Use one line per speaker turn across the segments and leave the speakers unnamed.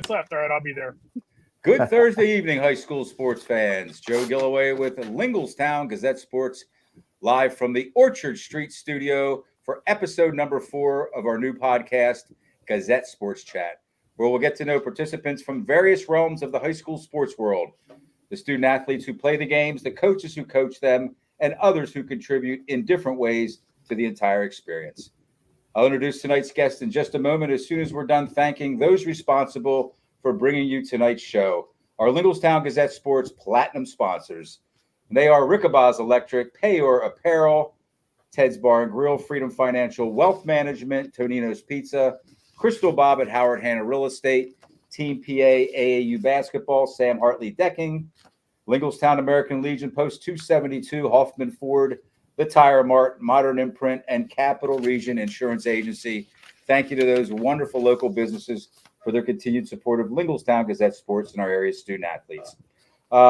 minutes left. All right, I'll be there.
Good Thursday evening, high school sports fans. Joe Gillaway with Lingelstown Gazette Sports, live from the Orchard Street studio for episode number 4 of our new podcast, Gazette Sports Chat, where we'll get to know participants from various realms of the high school sports world, the student athletes who play the games, the coaches who coach them, and others who contribute in different ways to the entire experience. I'll introduce tonight's guest in just a moment as soon as we're done thanking those responsible for bringing you tonight's show, our Lingelstown Gazette Sports Platinum sponsors. They are Rickabaz Electric, Payor Apparel, Ted's Bar and Grill, Freedom Financial, Wealth Management, Tonino's Pizza, Crystal Bob at Howard Hanna Real Estate, Team PA AAU Basketball, Sam Hartley Decking, Lingelstown American Legion, Post 272, Hoffman Ford, The Tire Mart, Modern Imprint, and Capital Region Insurance Agency. Thank you to those wonderful local businesses for their continued support of Lingelstown Gazette Sports and our area's student athletes.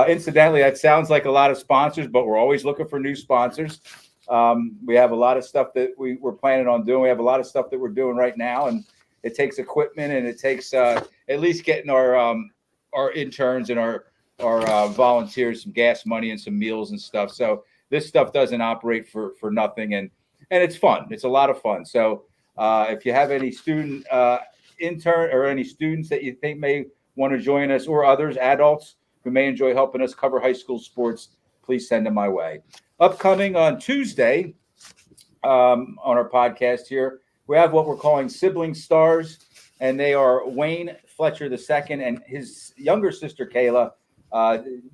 Incidentally, that sounds like a lot of sponsors, but we're always looking for new sponsors. We have a lot of stuff that we're planning on doing. We have a lot of stuff that we're doing right now, and it takes equipment, and it takes at least getting our interns and our volunteers some gas money and some meals and stuff. So this stuff doesn't operate for nothing, and it's fun. It's a lot of fun. So if you have any student intern or any students that you think may want to join us, or others, adults who may enjoy helping us cover high school sports, please send them my way. Upcoming on Tuesday on our podcast here, we have what we're calling Sibling Stars, and they are Wayne Fletcher II and his younger sister Kayla,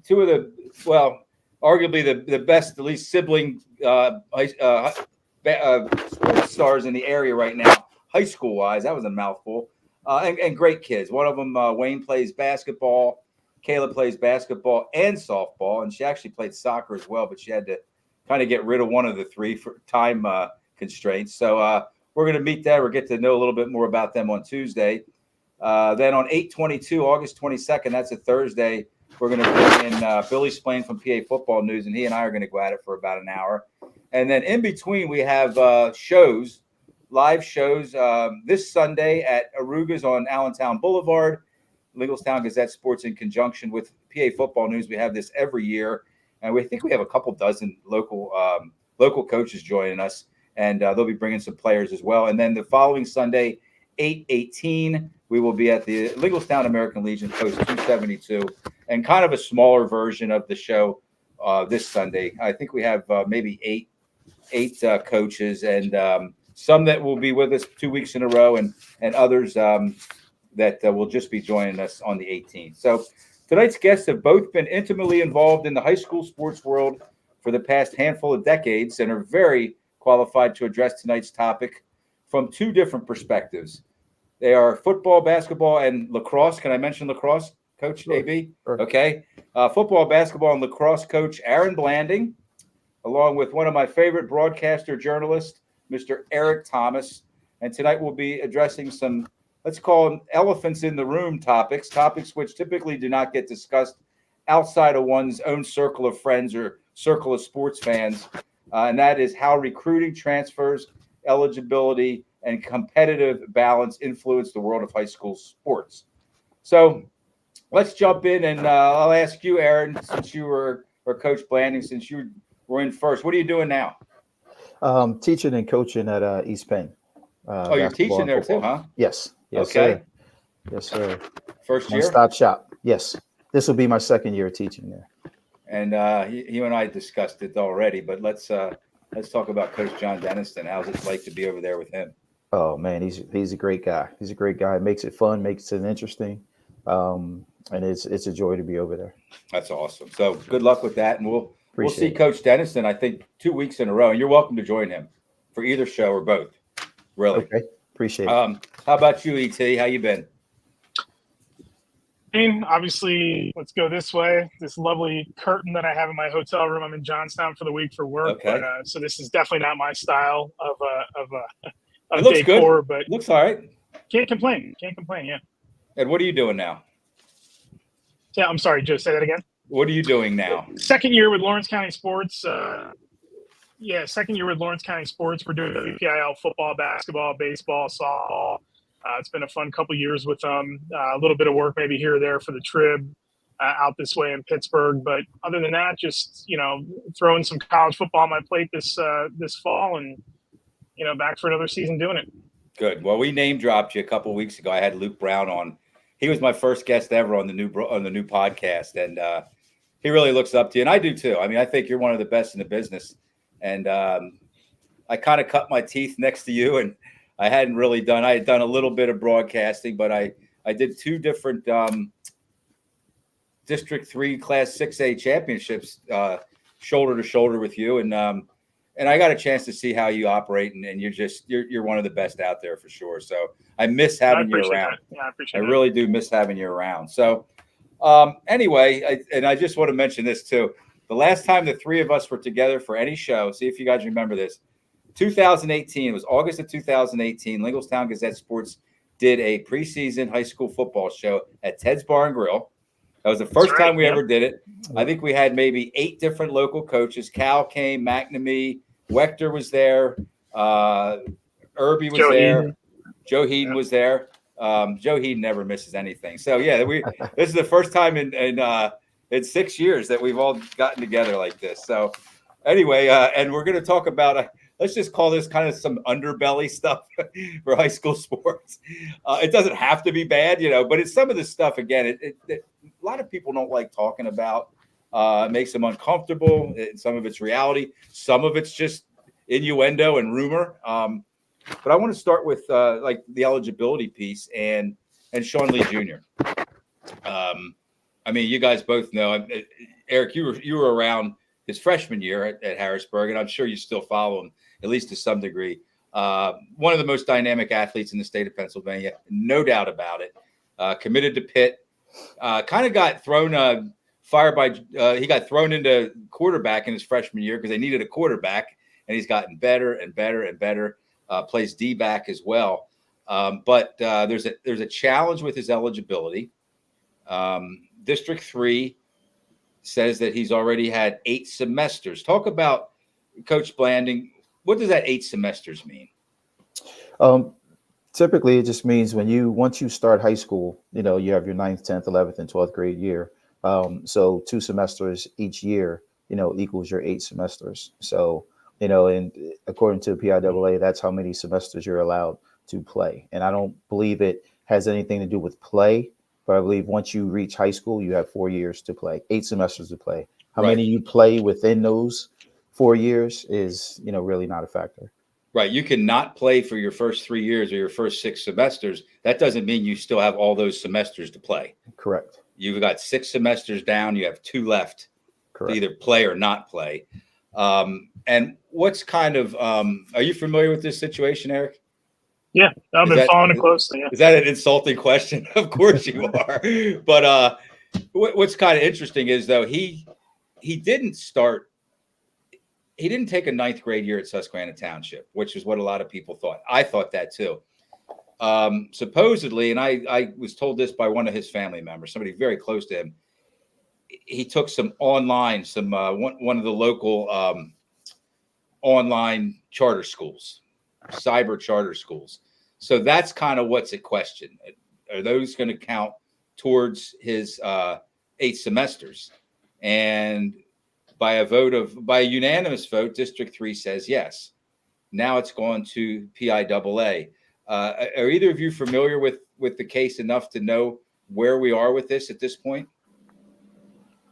two of the, well, arguably the best, at least sibling sports stars in the area right now, high school wise. That was a mouthful. And great kids. One of them, Wayne, plays basketball. Kayla plays basketball and softball, and she actually played soccer as well, but she had to kind of get rid of one of the three for time constraints. So we're going to meet there. We'll get to know a little bit more about them on Tuesday. Then on 8/22, August 22nd, that's a Thursday, we're going to bring in Billy Splain from PA Football News, and he and I are going to go at it for about an hour. And then in between, we have live shows this Sunday at Aruga's on Allentown Boulevard, Lingelstown Gazette Sports in conjunction with PA Football News. We have this every year, and we think we have a couple dozen local coaches joining us, and they'll be bringing some players as well. And then the following Sunday, 8/18, we will be at the Lingelstown American Legion, Post 272, and kind of a smaller version of the show this Sunday. I think we have maybe eight coaches, and some that will be with us 2 weeks in a row, and others that will just be joining us on the 18th. So tonight's guests have both been intimately involved in the high school sports world for the past handful of decades and are very qualified to address tonight's topic from two different perspectives. They are football, basketball, and lacrosse. Can I mention lacrosse, Coach
Sure.
AB?
Sure.
Okay. Football, basketball, and lacrosse coach Aaron Blanding, along with one of my favorite broadcaster journalists, Mr. Eric Thomas. And tonight we'll be addressing some, let's call them elephants in the room topics which typically do not get discussed outside of one's own circle of friends or circle of sports fans. And that is how recruiting, transfers, eligibility, and competitive balance influence the world of high school sports. So let's jump in, and I'll ask you, Aaron, since you were, or Coach Blanding, since you were in first, what are you doing now?
Teaching and coaching at East Penn.
You're teaching there too, huh?
Yes. Yes,
okay.
Sir. Yes, sir.
First year?
One-stop shop. Yes. This will be my second year teaching there.
And you and I discussed it already, but let's talk about Coach John Denniston. How's it like to be over there with him?
Oh man, he's a great guy. He's a great guy. Makes it fun, makes it interesting, and it's a joy to be over there.
That's awesome. So good luck with that, and we'll see
it.
Coach Denniston, I think, 2 weeks in a row, and you're welcome to join him for either show or both. Really.
Okay. Appreciate it.
How about you, ET? How you been?
Obviously, let's go this way. This lovely curtain that I have in my hotel room. I'm in Johnstown for the week for work.
Okay.
But, so this is definitely not my style of
It looks
decor,
good.
but
Looks all right.
can't complain. Yeah.
And what are you doing now?
Yeah. I'm sorry, Joe. Say that again.
What are you doing now?
Second year with Lawrence County Sports. Second year with Lawrence County Sports. We're doing WPIL football, basketball, baseball, softball, It's been a fun couple years with them. A little bit of work maybe here or there for the Trib out this way in Pittsburgh. But other than that, just, throwing some college football on my plate this fall and, back for another season doing it.
Good. Well, we name dropped you a couple of weeks ago. I had Luke Brown on. He was my first guest ever on the new podcast, and he really looks up to you, and I do too. I mean, I think you're one of the best in the business, and I kind of cut my teeth next to you, and I had done a little bit of broadcasting, but I did 2 different District 3 Class 6A championships shoulder to shoulder with you, and I got a chance to see how you operate, and you're one of the best out there for sure. So I miss having you around.
Yeah, I appreciate it.
I really do miss having you around. So anyway, I just want to mention this too. The last time the 3 of us were together for any show, see if you guys remember this, 2018, it was August of 2018, Linglestown Gazette Sports did a preseason high school football show at Ted's Bar and Grill. That was the first time we ever did it. I think we had maybe 8 different local coaches. Cal came, McNamee, Wechter was there, Irby was there, Joe Heaton was there. Joe Heaton never misses anything. So yeah, this is the first time in 6 years that we've all gotten together like this. So anyway, and we're going to talk about let's just call this kind of some underbelly stuff for high school sports. It doesn't have to be bad, but it's some of the stuff, again, a lot of people don't like talking about. It makes them uncomfortable. Some of it's reality. Some of it's just innuendo and rumor. But I want to start with like the eligibility piece and Sean Lee Jr. I mean, you guys both know, Eric, you were around his freshman year at Harrisburg, and I'm sure you still follow him, at least to some degree. One of the most dynamic athletes in the state of Pennsylvania, no doubt about it. Committed to Pitt, kind of got thrown he got thrown into quarterback in his freshman year because they needed a quarterback, and he's gotten better and better and better. Plays D-back as well. But there's a challenge with his eligibility. District 3 says that he's already had 8 semesters. Talk about, Coach Blanding, what does that 8 semesters mean?
Typically, it just means once you start high school, you have your 9th, 10th, 11th, and 12th grade year. So 2 semesters each year, equals your 8 semesters. So, and according to the PIAA, that's how many semesters you're allowed to play. And I don't believe it has anything to do with play, but I believe once you reach high school, you have 4 years to play, 8 semesters to play. How many you play within those 4 years is, really not a factor.
Right. You cannot play for your first 3 years or your first 6 semesters. That doesn't mean you still have all those semesters to play.
Correct.
You've got 6 semesters down. You have 2 left. Correct. To either play or not play. And what's kind of, are you familiar with this situation, Eric?
Yeah, I've been following it closely. Yeah.
Is that an insulting question? Of course you are. But what's kind of interesting is, though, he didn't take a 9th grade year at Susquehanna Township, which is what a lot of people thought. I thought that too. Supposedly, and I was told this by one of his family members, somebody very close to him, he took some online, one of the local online charter schools, cyber charter schools. So that's kind of what's at question. Are those going to count towards his 8 semesters? And by a unanimous vote, District 3 says yes. Now it's gone to PIAA. Are either of you familiar with the case enough to know where we are with this at this point?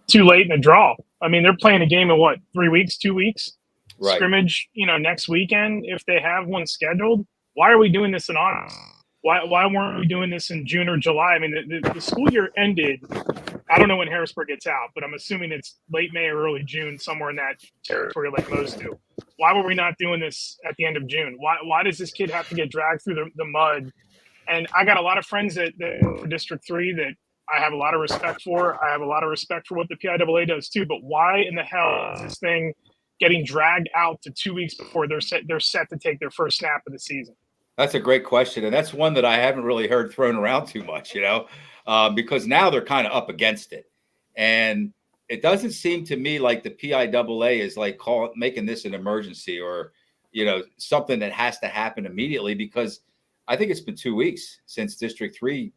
Too late in the draw. I mean, they're playing a game in 3 weeks, 2 weeks?
Right.
Scrimmage, next weekend, if they have one scheduled. Why are we doing this in August? Why weren't we doing this in June or July? I mean, the school year ended. I don't know when Harrisburg gets out, but I'm assuming it's late May or early June, somewhere in that territory like most do. Why were we not doing this at the end of June? Why does this kid have to get dragged through the mud? And I got a lot of friends that for District 3 that I have a lot of respect for. I have a lot of respect for what the PIAA does too. But why in the hell is this thing getting dragged out to 2 weeks before they're set to take their first snap of the season?
That's a great question. And that's one that I haven't really heard thrown around too much, because now they're kind of up against it. And it doesn't seem to me like the PIAA is like making this an emergency or, something that has to happen immediately, because I think it's been 2 weeks since District 3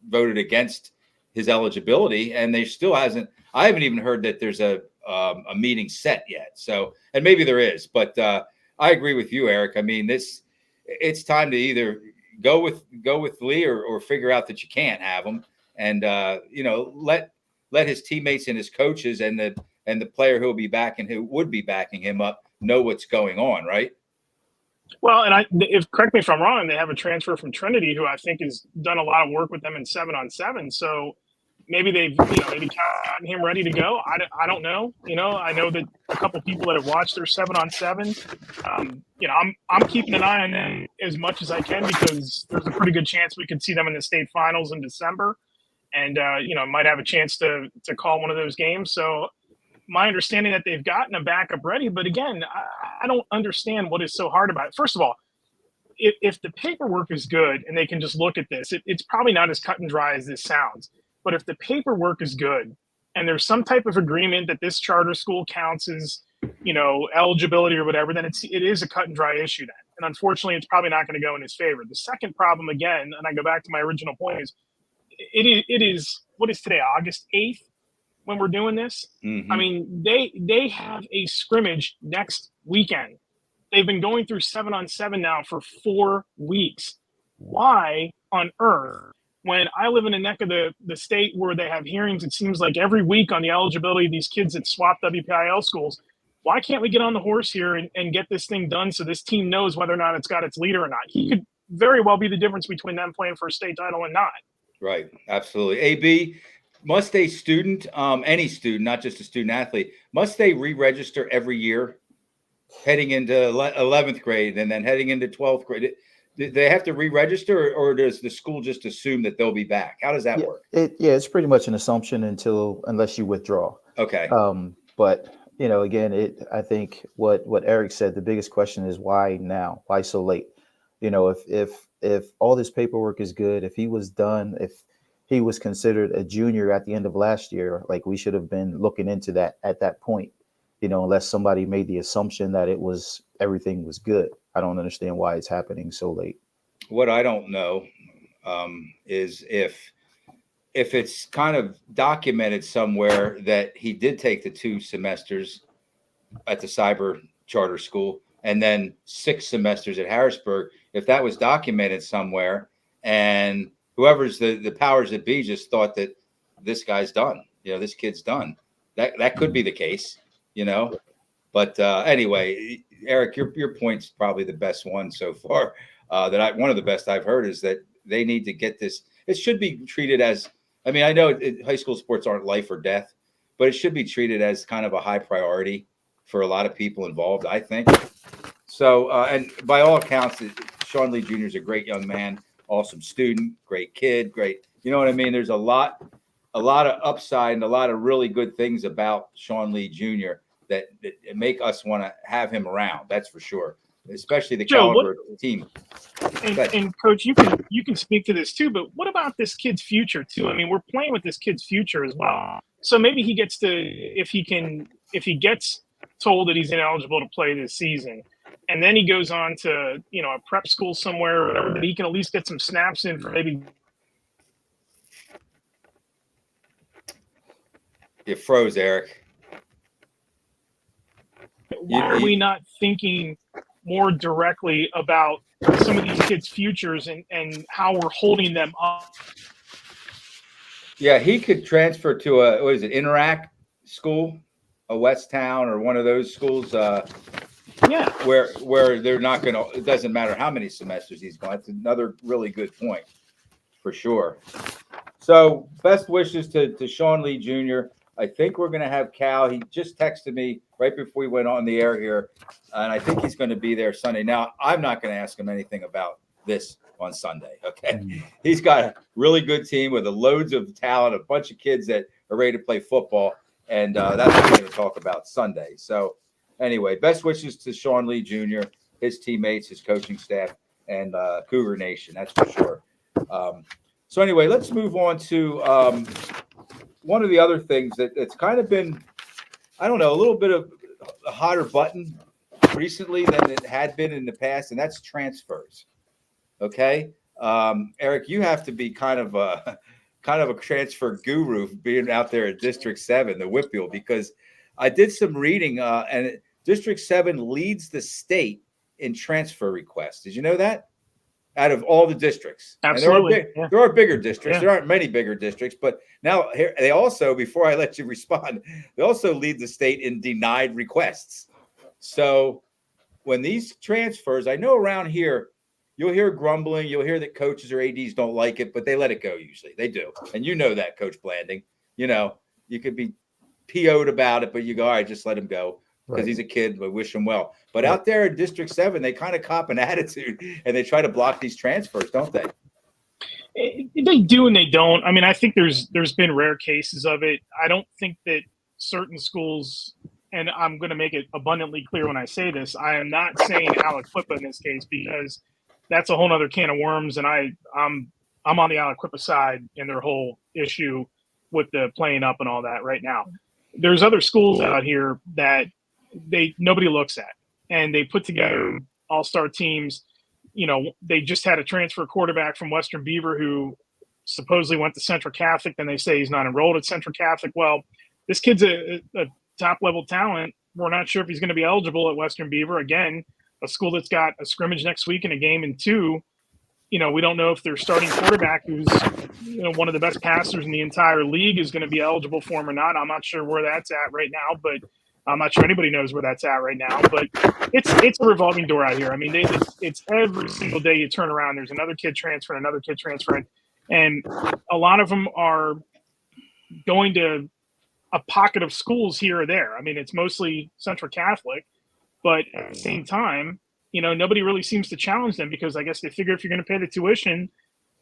voted against his eligibility, and they still hasn't. I haven't even heard that there's a meeting set yet. So, and maybe there is, but I agree with you, Eric. I mean, it's time to either go with Lee or figure out that you can't have him, and let his teammates and his coaches and the player who would be backing him up know what's going on, right?
Well, and correct me if I'm wrong, they have a transfer from Trinity who I think has done a lot of work with them in 7-on-7. So maybe they've maybe gotten him ready to go. I don't know. I know that a couple people that have watched their 7-on-7. I'm keeping an eye on them as much as I can because there's a pretty good chance we could see them in the state finals in December, and might have a chance to call one of those games. So my understanding that they've gotten a backup ready, but again, I don't understand what is so hard about it. First of all, if the paperwork is good and they can just look at this, it's probably not as cut and dry as this sounds. But if the paperwork is good and there's some type of agreement that this charter school counts as, eligibility or whatever, then it is a cut and dry issue then. And unfortunately, it's probably not going to go in his favor. The second problem, again, and I go back to my original point, is it is what is today, August 8th? When we're doing this,
Mm-hmm.
I mean, they have a scrimmage next weekend. They've been going through 7-on-7 now for 4 weeks. Why on earth, when I live in a neck of the state where they have hearings, it seems like every week on the eligibility of these kids that swap WPIL schools, why can't we get on the horse here and get this thing done so this team knows whether or not it's got its leader or not? He could very well be the difference between them playing for a state title and not.
Right. Absolutely. AB, must a student, any student, not just a student athlete, must they re-register every year heading into 11th grade and then heading into 12th grade? Do they have to re-register, or does the school just assume that they'll be back? How does that work?
It's pretty much an assumption unless you withdraw.
Okay.
But again, I think what Eric said, the biggest question is why now? Why so late? If all this paperwork is good, if he was done, if he was considered a junior at the end of last year, like we should have been looking into that at that point, unless somebody made the assumption that everything was good. I don't understand why it's happening so late.
What I don't know is if it's kind of documented somewhere that he did take the 2 semesters at the cyber charter school and then 6 semesters at Harrisburg, if that was documented somewhere and whoever's the powers that be just thought that this guy's done, this kid's done. That could be the case, But anyway, Eric, your point's probably the best one so far. One of the best I've heard is that they need to get this. It should be treated as. I mean, I know high school sports aren't life or death, but it should be treated as kind of a high priority for a lot of people involved, I think. So, and by all accounts, Sean Lee Jr. is a great young man. Awesome student, great kid, great. You know what I mean? There's a lot of upside and a lot of really good things about Sean Lee Jr. that make us want to have him around. That's for sure, especially the caliber team.
And Coach, you can speak to this too, but what about this kid's future too? I mean, we're playing with this kid's future as well. So maybe he gets to, if he gets told that he's ineligible to play this season, and then he goes on to, a prep school somewhere or whatever, that he can at least get some snaps in for maybe.
You froze, Eric.
Why are we not thinking more directly about some of these kids' futures and how we're holding them up?
Yeah, he could transfer to Interact school, a Westtown or one of those schools. Where they're not going to, it doesn't matter how many semesters he's going. That's another really good point for sure. So best wishes to Sean Lee Jr. I think we're going to have Cal. He just texted me right before we went on the air here, and I think he's going to be there Sunday. Now, I'm not going to ask him anything about this on Sunday, okay? He's got a really good team with loads of talent, a bunch of kids that are ready to play football, and that's what we're going to talk about Sunday. So anyway, best wishes to Sean Lee Jr., his teammates, his coaching staff, and Cougar Nation, that's for sure. So anyway, let's move on to one of the other things that's kind of been, I don't know, a little bit of a hotter button recently than it had been in the past, and that's transfers. Okay? Eric, you have to be kind of a transfer guru being out there at District 7, the Whitfield, because I did some reading, and District 7 leads the state in transfer requests. Did you know that? Out of all the districts.
Absolutely.
And there are bigger districts.
Yeah.
There aren't many bigger districts, but now here they also, before I let you respond, they also lead the state in denied requests. So when these transfers, I know around here, you'll hear grumbling. You'll hear that coaches or ADs don't like it, but they let it go usually. They do. And you know that, Coach Blanding. You know, you could be PO'd about it, but you go, all right, just let him go because he's a kid. We wish him well. But out there in District 7, they kind of cop an attitude and they try to block these transfers, don't they?
They do and they don't. I mean, I think there's been rare cases of it. I don't think that certain schools, and I'm going to make it abundantly clear when I say this, I am not saying Aliquippa in this case because that's a whole other can of worms. And I'm on the Aliquippa side in their whole issue with the playing up and all that right now. There's other schools out here that nobody looks at, and they put together all-star teams. You know, they just had a transfer quarterback from Western Beaver who supposedly went to Central Catholic. Then they say he's not enrolled at Central Catholic. Well, this kid's a top-level talent. We're not sure if he's going to be eligible at Western Beaver. Again, a school that's got a scrimmage next week and a game in 2. You know, we don't know if their starting quarterback, who's one of the best passers in the entire league, is going to be eligible for him or not. I'm not sure where that's at right now, but I'm not sure anybody knows where that's at right now. But it's a revolving door out here. I mean, it's every single day you turn around, there's another kid transferring, another kid transferring, and a lot of them are going to a pocket of schools here or there. I mean, it's mostly Central Catholic, but at the same time, nobody really seems to challenge them because I guess they figure if you're going to pay the tuition,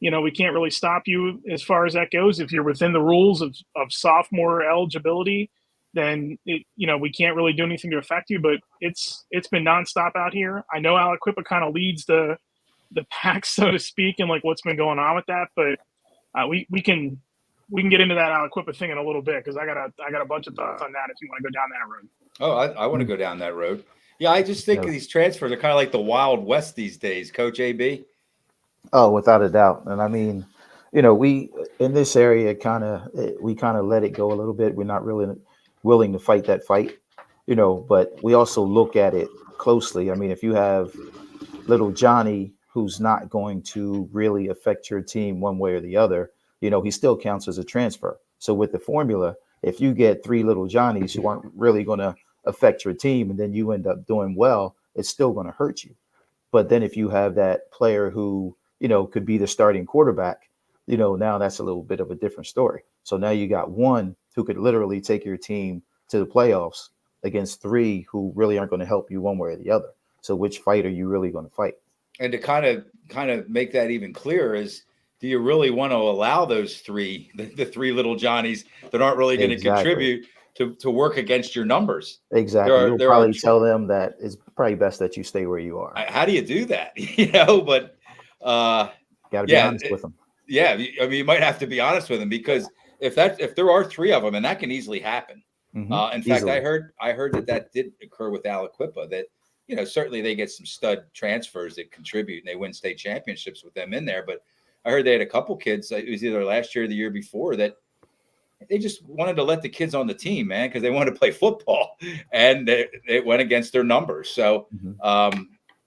we can't really stop you as far as that goes. If you're within the rules of sophomore eligibility, then we can't really do anything to affect you. But it's been nonstop out here. I know Aliquippa kind of leads the pack, so to speak, and like what's been going on with that. But we can get into that Aliquippa thing in a little bit because I got a bunch of thoughts on that if you want to go down that road. Oh,
I want to go down that road. Yeah, I just think these transfers are kind of like the Wild West these days, Coach AB.
Oh, without a doubt. And I mean, we in this area we kind of let it go a little bit. We're not really willing to fight that fight, but we also look at it closely. I mean, if you have little Johnny who's not going to really affect your team one way or the other, he still counts as a transfer. So with the formula, if you get 3 little Johnnies who aren't really going to affect your team and then you end up doing well, it's still going to hurt you. But then if you have that player who, could be the starting quarterback, now that's a little bit of a different story. So now you got one who could literally take your team to the playoffs against 3 who really aren't going to help you one way or the other. So which fight are you really going to fight?
And to kind of make that even clearer is, do you really want to allow those 3, the 3 little Johnnies that aren't really going to contribute to work against your numbers?
Exactly. You'll probably tell them that it's probably best that you stay where you are.
How do you do that? But
got to be honest with them.
Yeah, I mean, you might have to be honest with them because if there are 3 of them, and that can easily happen. Mm-hmm. In fact, I heard that did occur with Aliquippa. That certainly they get some stud transfers that contribute and they win state championships with them in there. But I heard they had a couple kids. It was either last year or the year before that they just wanted to let the kids on the team, man, because they wanted to play football, and it went against their numbers. So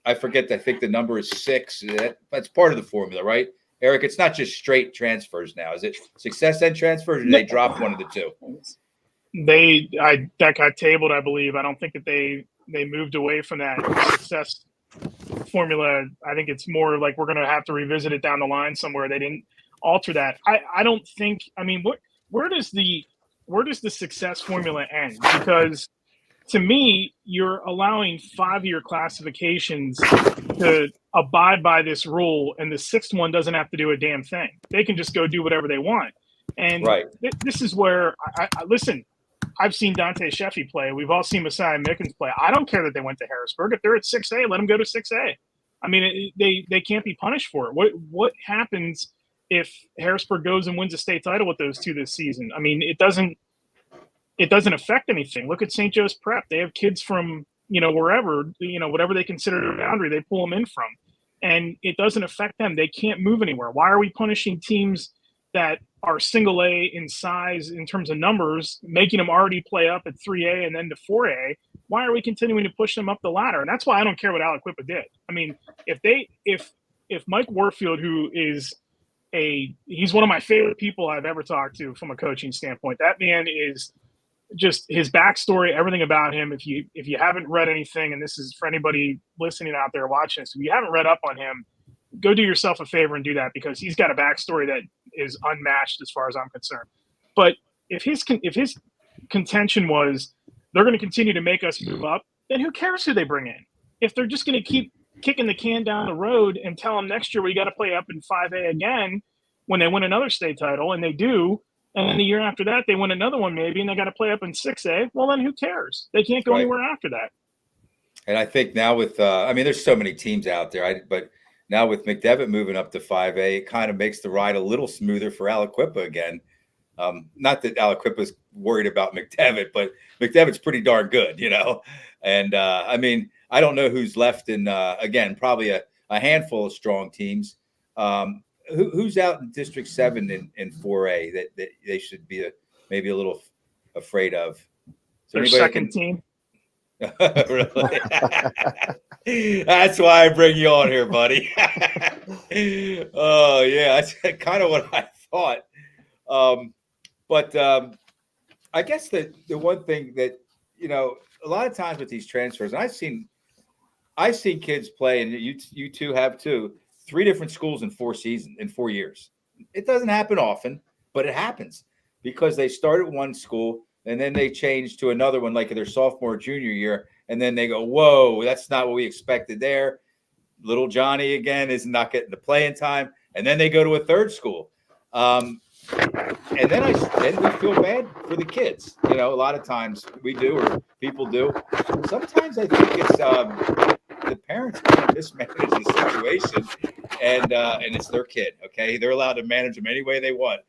I forget. I think the number is 6. That's part of the formula, right? Eric, it's not just straight transfers now. Is it success and transfers, or do they drop one of the 2?
That got tabled, I believe. I don't think that they moved away from that success formula. I think it's more like we're going to have to revisit it down the line somewhere. They didn't alter that. I don't think. I mean, where does the success formula end? Because to me, you're allowing 5-year classifications to abide by this rule, and the 6th one doesn't have to do a damn thing. They can just go do whatever they want. And this is where I listen. I've seen Dante Sheffy play. We've all seen Messiah Mickens play. I don't care that they went to Harrisburg. If they're at 6A, let them go to 6A. I mean, they can't be punished for it. What happens if Harrisburg goes and wins a state title with those 2 this season? I mean, it doesn't affect anything. Look at St. Joe's Prep. They have kids from, wherever, whatever they consider their boundary, they pull them in from. and it doesn't affect them. They can't move anywhere. Why are we punishing teams that are single A in size in terms of numbers, making them already play up at 3A and then to 4A? Why are we continuing to push them up the ladder? And that's why I don't care what Aliquippa did. I mean, if Mike Warfield, who is he's one of my favorite people I've ever talked to from a coaching standpoint. That man is just his backstory, everything about him. If you haven't read anything, and this is for anybody listening out there watching this, if you haven't read up on him, go do yourself a favor and do that, because he's got a backstory that is unmatched as far as I'm concerned. But if his contention was they're going to continue to make us move up, then who cares who they bring in? If they're just going to keep kicking the can down the road and tell them next year we got to play up in 5A again when they win another state title, and they do, and then the year after that they win another one maybe, and they got to play up in 6A, well, then who cares? They can't go anywhere after that.
And I think now with there's so many teams out there, but now with McDevitt moving up to 5A, it kind of makes the ride a little smoother for Aliquippa again. Not that Aliquippa's worried about McDevitt, but McDevitt's pretty darn good, And I don't know who's left in, again, probably a handful of strong teams. Who's out in District 7 in 4A that they should be maybe a little afraid of?
Their second team.
Really? That's why I bring you on here, buddy. Oh, yeah, that's kind of what I thought. But I guess the one thing that, a lot of times with these transfers, and I've seen kids play, and you two have too, 3 different schools in 4 years. It doesn't happen often, but it happens because they start at one school and then they change to another one, like their sophomore or junior year, and then they go, whoa, that's not what we expected there. Little Johnny again is not getting the playing time, and then they go to a third school. And then we feel bad for the kids. A lot of times we do, or people do. Sometimes I think it's the parents kind of mismanage the situation, and it's their kid. Okay, they're allowed to manage them any way they want.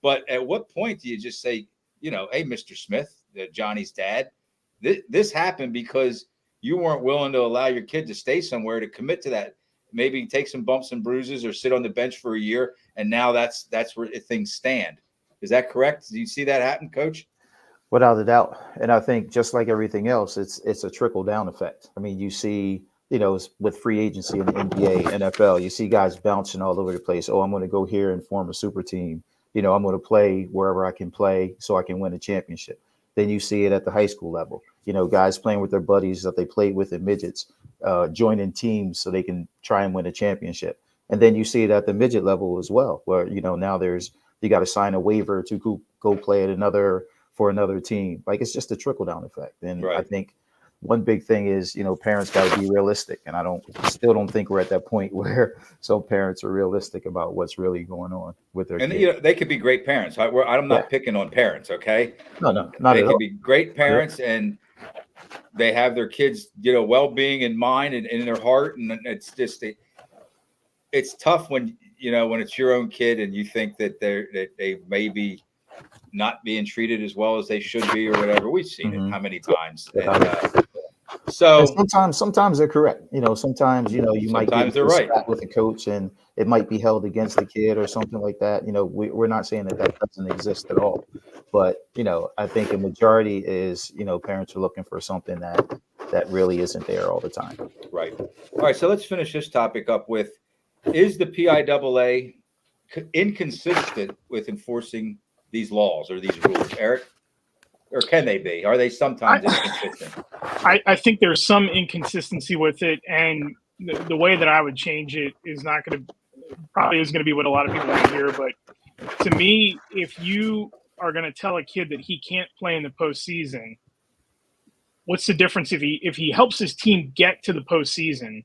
But at what point do you just say, hey, Mr. Smith, Johnny's dad, this happened because you weren't willing to allow your kid to stay somewhere, to commit to that, maybe take some bumps and bruises or sit on the bench for a year, and now that's where things stand. Is that correct? Do you see that happen, Coach?
Without a doubt. And I think just like everything else, it's a trickle down effect. I mean, you see, with free agency in the NBA, NFL, you see guys bouncing all over the place. Oh, I'm going to go here and form a super team. I'm going to play wherever I can play so I can win a championship. Then you see it at the high school level. Guys playing with their buddies that they played with in midgets, joining teams so they can try and win a championship. And then you see it at the midget level as well, where, now you got to sign a waiver to go play at for another team. Like, it's just a trickle down effect. And I think one big thing is, parents got to be realistic. And I still don't think we're at that point where some parents are realistic about what's really going on with their kids.
They could be great parents. I'm not picking on parents. Okay.
No, not
they
at all.
Can be great parents, and they have their kids, well-being in mind and in their heart. And it's just, it's tough when it's your own kid and you think that they may be not being treated as well as they should be, or whatever. We've seen it how many times.
And sometimes they're correct. Sometimes you might get
they're right
with a coach, and it might be held against the kid or something like that. We're not saying that doesn't exist at all, but I think a majority is parents are looking for something that really isn't there all the time.
Right. All right. So let's finish this topic up with: is the PIAA inconsistent with enforcing these laws or these rules, Eric? Or can they be? Are they sometimes inconsistent?
I think there's some inconsistency with it, and the way that I would change it is not going to be what a lot of people want to hear. But to me, if you are going to tell a kid that he can't play in the postseason, what's the difference if he helps his team get to the postseason?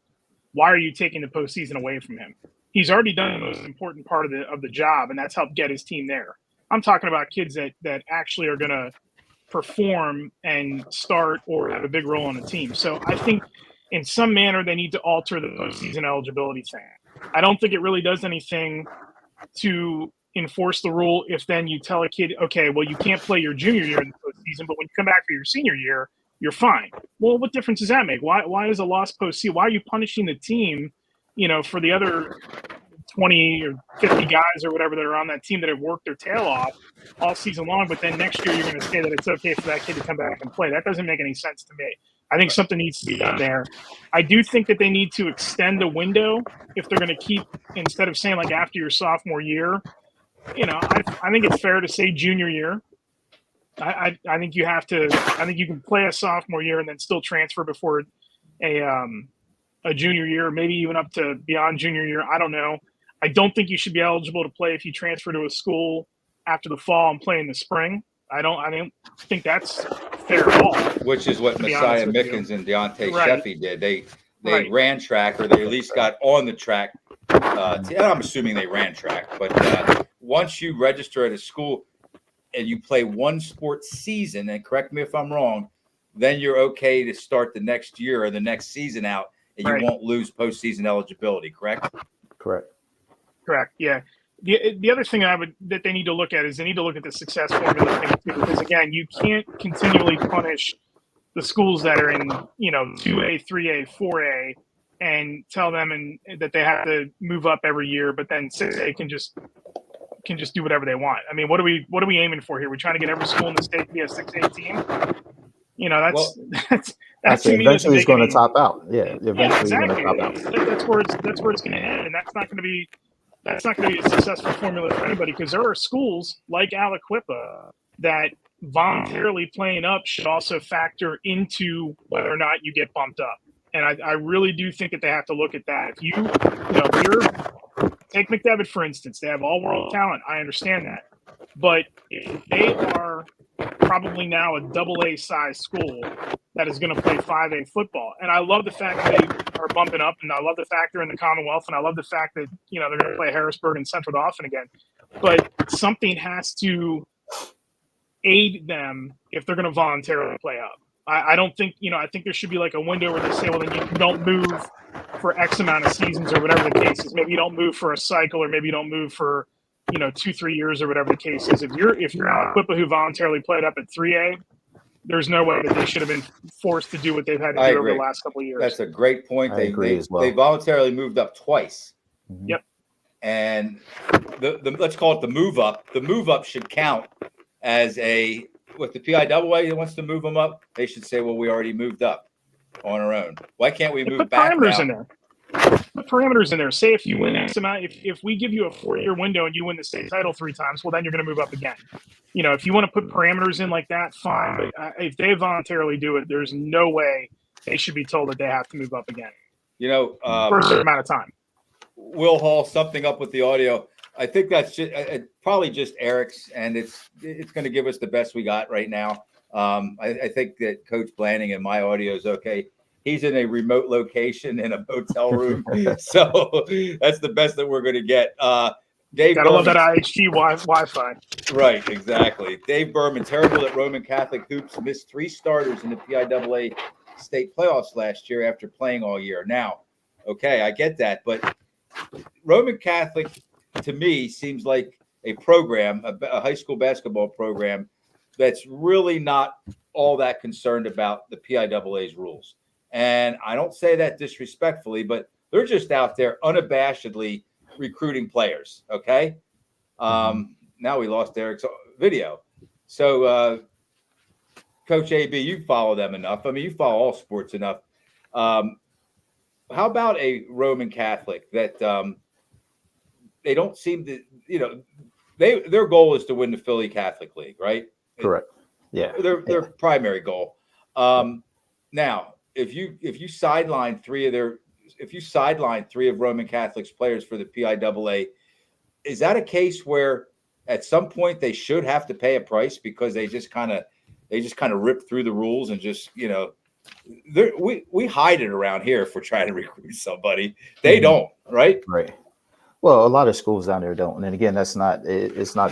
Why are you taking the postseason away from him? He's already done the most important part of the job, and that's helped get his team there. I'm talking about kids that actually are going to perform and start or have a big role on the team. So I think in some manner they need to alter the postseason eligibility thing. I don't think it really does anything to enforce the rule if then you tell a kid, okay, well, you can't play your junior year in the postseason, but when you come back for your senior year, you're fine. Well, what difference does that make? Why is a lost postseason? Why are you punishing the team for the other 20 or 50 guys or whatever that are on that team that have worked their tail off all season long, but then next year you're going to say that it's okay for that kid to come back and play. That doesn't make any sense to me. I think something needs to be done there. I do think that they need to extend the window if they're going to keep, instead of saying like after your sophomore year, I think it's fair to say junior year. I think you have to. I think you can play a sophomore year and then still transfer before a junior year, maybe even up to beyond junior year. I don't know. I don't think you should be eligible to play if you transfer to a school after the fall and play in the spring. I don't think that's fair at all.
Which is what Messiah Mickens and Deontay Sheffy did. They ran track, or they at least got on the track. I'm assuming they ran track, but once you register at a school and you play one sports season, and correct me if I'm wrong, then you're okay to start the next year or the next season out, and you won't lose postseason eligibility. Correct.
Yeah. The other thing that they need to look at is they need to look at the success formula thing too, because again, you can't continually punish the schools that are in 2A, 3A, 4A, and tell them that they have to move up every year, but then 6A can just do whatever they want. I mean, what are we aiming for here? We're trying to get every school in the state to be a 6A team. That's
eventually it's going to top out. Yeah,
exactly.
Going to top out.
That's where it's going to end, and that's not going to be a successful formula for anybody, because there are schools like Aliquippa that voluntarily playing up should also factor into whether or not you get bumped up. And I really do think that they have to look at that. If you're take McDevitt, for instance, they have all world talent. I understand that. But if they are probably now a AA size school that is going to play 5A football, and I love the fact that they are bumping up, and I love the fact they're in the Commonwealth, and I love the fact that they're going to play Harrisburg and Central Dauphin again. But something has to aid them if they're going to voluntarily play up. I don't think, I think there should be like a window where they say, well, then you don't move for X amount of seasons or whatever the case is. Maybe you don't move for a cycle, or maybe you don't move for, 2-3 years or whatever the case is. If you're Aliquippa who voluntarily played up at 3A, there's no way that they should have been forced to do what they've had to do over the last couple of years.
That's a great point.
I agree as well.
They voluntarily moved up twice.
Mm-hmm.
Yep.
And the let's call it the move up. The move up should count as with the PIAA that wants to move them up. They should say, well, we already moved up on our own. Why can't we move back
parameters
now?
in there? Put parameters in there. Say if you win X amount, if we give you a 4-year window and you win the state title 3 times, well, then you're going to move up again. If you want to put parameters in like that, fine. But if they voluntarily do it, there's no way they should be told that they have to move up again.
For
a certain amount of time.
Will Hall, something up with the audio. I think that's probably just Eric's, and it's going to give us the best we got right now. I think that Coach Blanning and my audio is okay. He's in a remote location in a hotel room, so that's the best that we're going to get. Dave, gotta love that
IHG Wi-Fi.
Right, exactly. Dave Berman, terrible at Roman Catholic hoops, missed 3 starters in the PIAA state playoffs last year after playing all year. Now, okay, I get that, but Roman Catholic, to me, seems like a program, a high school basketball program that's really not all that concerned about the PIAA's rules. And I don't say that disrespectfully, but they're just out there unabashedly recruiting players. Okay. Now we lost Eric's video. So, Coach AB, you follow them enough. I mean, you follow all sports enough. How about a Roman Catholic that they don't seem to, their goal is to win the Philly Catholic League, right?
Correct. Yeah.
Their primary goal. Now, if you sideline 3 of Roman Catholic's players for the PIAA, is that a case where at some point they should have to pay a price because they just kind of rip through the rules and just we hide it around here if we're trying to recruit somebody. They don't, right?
Right. Well, a lot of schools down there don't. And again, it's not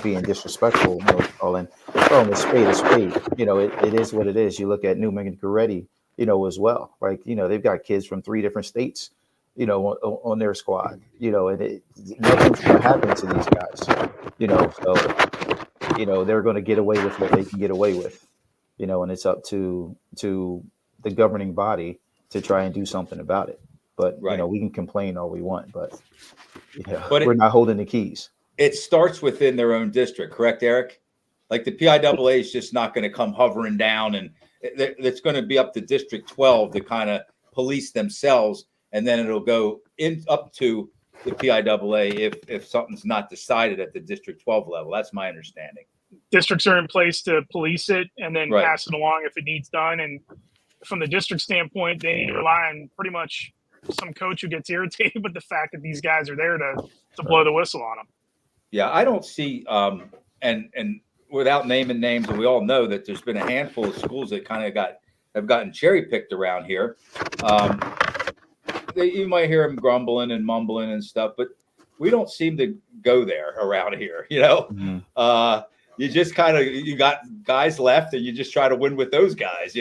being disrespectful, calling a spade a spade. It is what it is. You look at Newman and Goretti, as well. Right. They've got kids from 3 different states, on their squad, and nothing's going to happen to these guys, so, they're going to get away with what they can get away with, and it's up to the governing body to try and do something about it. But
Right.
we can complain all we want, but
But
we're not holding the keys.
it starts within their own district, correct, Eric? Like the PIAA is just not going to come hovering down, and it's going to be up to District 12 to kind of police themselves, and then it'll go up to the PIAA if something's not decided at the District 12 level. That's my understanding.
Districts are in place to police it and then
Right.
pass it along if it needs done. And from the district standpoint, they need to rely on pretty much some coach who gets irritated with the fact that these guys are there to blow the whistle on them.
Yeah, I don't see and without naming names, and we all know that there's been a handful of schools that kind of have gotten cherry picked around here. You might hear them grumbling and mumbling and stuff, but we don't seem to go there around here.
Mm-hmm.
You just you got guys left, and you just try to win with those guys.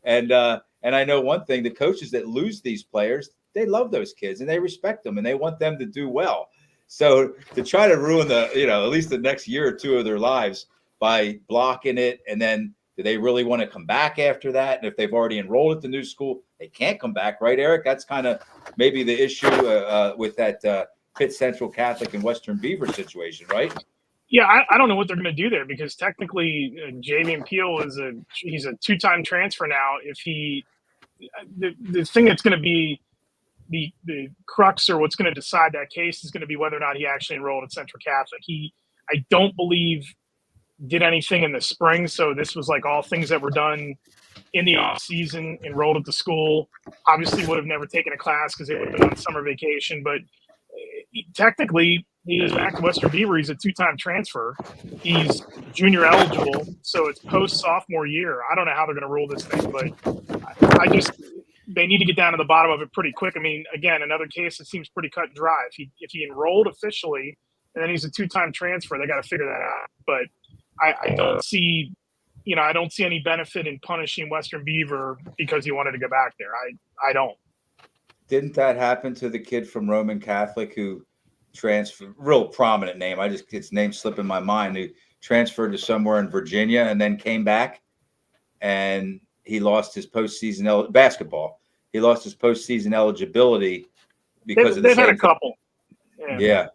And I know one thing: the coaches that lose these players, they love those kids and they respect them and they want them to do well. So to try to ruin at least the next year or two of their lives by blocking it, and then do they really want to come back after that? And if they've already enrolled at the new school, they can't come back, right, Eric? That's kind of maybe the issue with that Pitt Central Catholic and Western Beaver situation, right?
Yeah, I don't know what they're going to do there, because technically Javian Peel he's a two-time transfer now. If the thing that's going to be the crux, or what's going to decide that case, is going to be whether or not he actually enrolled at Central Catholic. I don't believe did anything in the spring, so this was like all things that were done in the off season. Enrolled at the school, obviously would have never taken a class because they would have been on summer vacation, but technically he is back to Western Beaver. He's a two-time transfer. He's junior eligible, so it's post-sophomore year. I don't know how they're going to rule this thing, but they need to get down to the bottom of it pretty quick. I mean, again, another case that seems pretty cut and dry. If he enrolled officially and then he's a two-time transfer, they got to figure that out. But I don't see, I don't see any benefit in punishing Western Beaver because he wanted to go back there. I don't.
Didn't that happen to the kid from Roman Catholic who transferred? Real prominent name. Its name slipping my mind. Who transferred to somewhere in Virginia and then came back, and he lost his postseason basketball. He lost his postseason eligibility because
they've had a couple.
Yeah.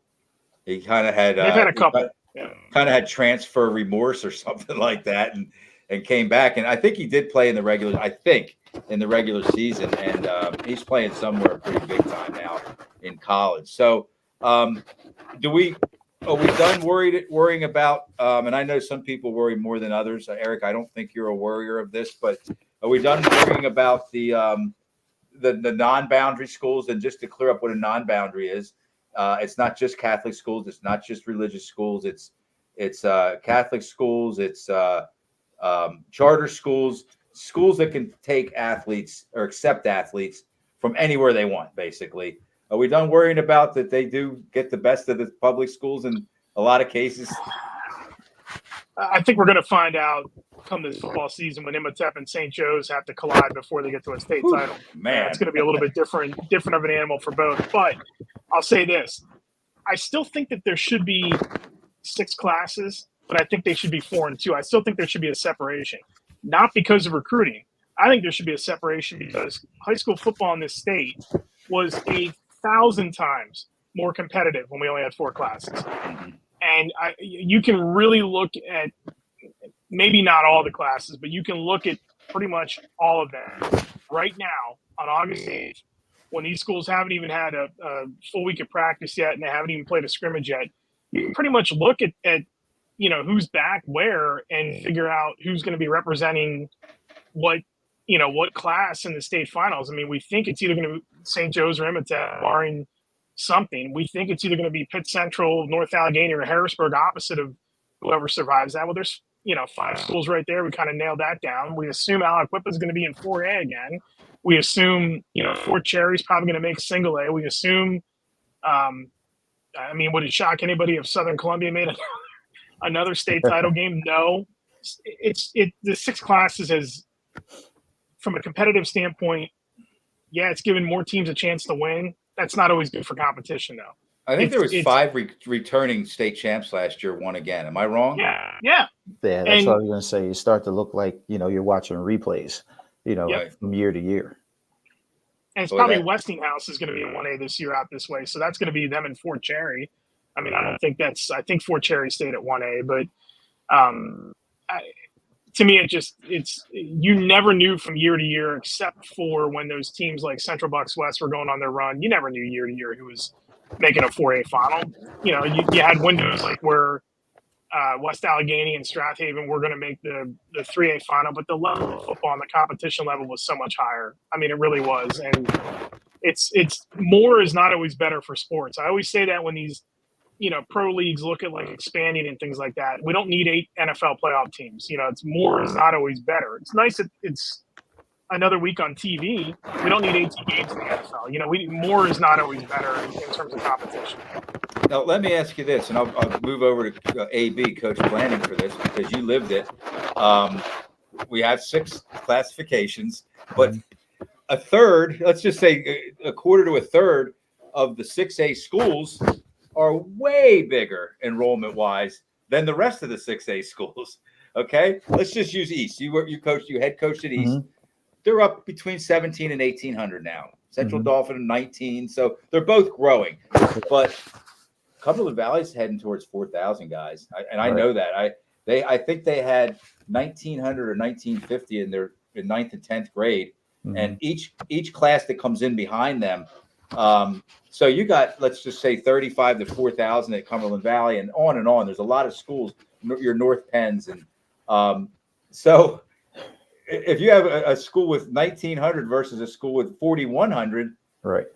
He kind of had.
They've had a couple.
Kind of had transfer remorse or something like that, and came back. And I think he did play in the regular. I think in the regular season, and he's playing somewhere pretty big time now in college. So, are we done worrying about? And I know some people worry more than others. Eric, I don't think you're a worrier of this, but are we done worrying about the non-boundary schools? And just to clear up what a non-boundary is, it's not just Catholic schools. It's not just religious schools. It's Catholic schools. It's charter schools. Schools that can take athletes or accept athletes from anywhere they want, basically. Are we done worrying about that they do get the best of the public schools in a lot of cases?
I think we're going to find out come this football season when Imhotep and St. Joe's have to collide before they get to a state title.
Man,
it's going to be a little bit different of an animal for both. But I'll say this. I still think that there should be 6 classes, but I think they should be 4 and 2. I still think there should be a separation. Not because of recruiting. I think there should be a separation because high school football in this state was 1,000 times more competitive when we only had 4 classes. And you can really look at maybe not all the classes, but you can look at pretty much all of them right now on August 8th, when these schools haven't even had a full week of practice yet and they haven't even played a scrimmage yet. You can pretty much look at who's back where and figure out who's going to be representing what class in the state finals. I mean, we think it's either going to be St. Joe's or Imhotep, barring something. We think it's either going to be Pitt Central, North Allegheny, or Harrisburg, opposite of whoever survives that. Well, there's 5 schools right there. We kind of nailed that down. We assume Aliquippa is going to be in 4A again. We assume Fort Cherry's probably going to make single A. We assume would it shock anybody if Southern Columbia made another state title game? No. The 6 classes has, from a competitive standpoint, it's given more teams a chance to win. That's not always good for competition, though.
I think there was 5 returning state champs last year, won again. Am I wrong?
Yeah.
That's what I was going to say. You start to look like, you're watching replays, from year to year.
And it's
Boy,
probably
that
Westinghouse is going to be in 1A this year out this way. So that's going to be them in Fort Cherry. I mean, I think Fort Cherry stayed at 1A, but to me, you never knew from year to year, except for when those teams like Central Bucks West were going on their run. You never knew year to year who was making a 4A final. You know, you had windows like where West Allegheny and Strathaven were going to make the 3A final, but the level of football and the competition level was so much higher. I mean, it really was. And it's more is not always better for sports. I always say that when these, you know, pro leagues look at like expanding and things like that. We don't need 8 NFL playoff teams. You know, it's more is not always better. It's nice that it's another week on TV. We don't need 18 games in the NFL. You know, more is not always better in terms of competition.
Now, let me ask you this, and I'll move over to AB, Coach Planning, for this because you lived it. We have 6 classifications, but a third, let's just say a quarter to a third of the 6A schools are way bigger enrollment-wise than the rest of the 6A schools. Okay, let's just use East. You head coached at East. They're up between 17 and 1,800 now. Central Dauphin 19, so they're both growing, but Cumberland Valley's heading towards 4,000 guys, and I know that. I think they had 1,900 or 1,950 in 9th and 10th grade, and each class that comes in behind them. So you got, let's just say 35 to 4,000 at Cumberland Valley, and on and on. There's a lot of schools, your North Penns, and so if you have a school with 1,900 versus a school with 4,100,
right?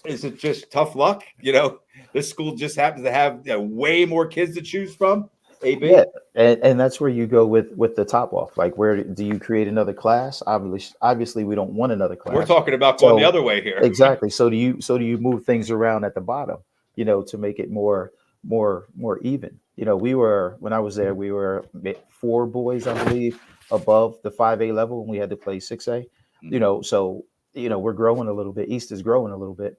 Is it just tough luck? You know, this school just happens to have way more kids to choose from. AB?
Yeah, and that's where you go with the top off. Like, where do you create another class? Obviously, we don't want another class.
We're talking about going the other way here.
Exactly. So do you move things around at the bottom, you know, to make it more even. You know, when I was there, we were 4 boys, I believe, above the 5A level when we had to play 6A. You know, so you know, we're growing a little bit. East is growing a little bit.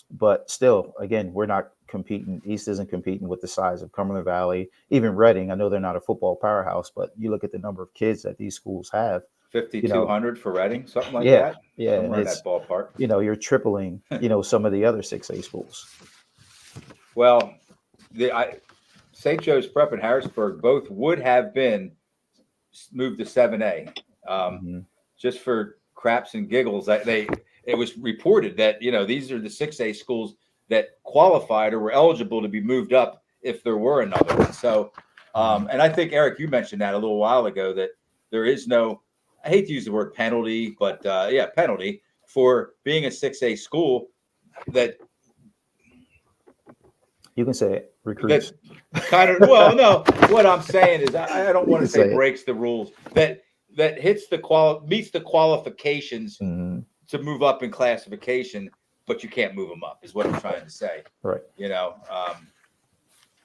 But still, again, we're not competing. East isn't competing with the size of Cumberland Valley, even Reading. I know they're not a football powerhouse, but you look at the number of kids that these schools have.
5,200 for Reading, something like that.
Yeah,
somewhere in that ballpark.
You know, you're tripling, you know, some of the other 6A schools.
Well, St. Joe's Prep and Harrisburg both would have been moved to 7A. Just for craps and giggles, it was reported that, you know, these are the 6A schools that qualified or were eligible to be moved up if there were another one. So, and I think, Eric, you mentioned that a little while ago, that there is no, I hate to use the word penalty, but penalty for being a 6A school that
you can say it, recruits.
Kind of, well, no, what I'm saying is I don't want to say breaks the rules, that hits meets the qualifications to move up in classification, but you can't move them up, is what I'm trying to say.
Right.
You know,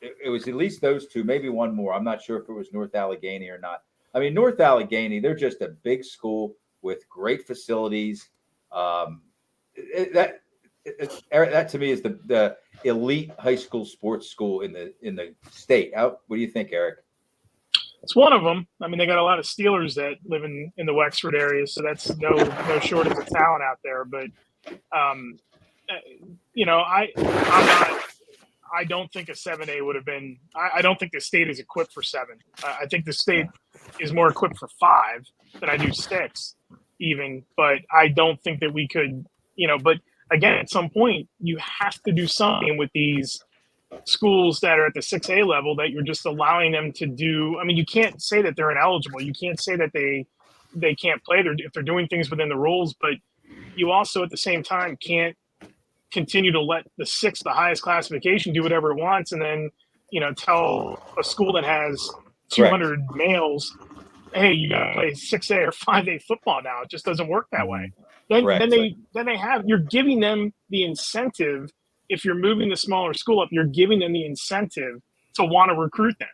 it was at least those 2, maybe one more. I'm not sure if it was North Allegheny or not. I mean, North Allegheny, they're just a big school with great facilities. That to me is the elite high school sports school in the state. What do you think, Eric?
It's one of them. I mean, they got a lot of Steelers that live in the Wexford area, so that's no shortage of talent out there. But you know, I don't think a 7A would have been. I don't think the state is equipped for 7. I think the state is more equipped for 5 than I do 6, even. But I don't think that we could. You know, but again, at some point, you have to do something with these schools that are at the 6A level that you're just allowing them to do. I mean, you can't say that they're ineligible. You can't say that they can't play if they're doing things within the rules, but you also at the same time can't continue to let the 6th, the highest classification, do whatever it wants, and then, you know, tell a school that has 200 males, hey, you got to play 6A or 5A football now. It just doesn't work that way. You're giving them the incentive. If you're moving the smaller school up, you're giving them the incentive to want to recruit them.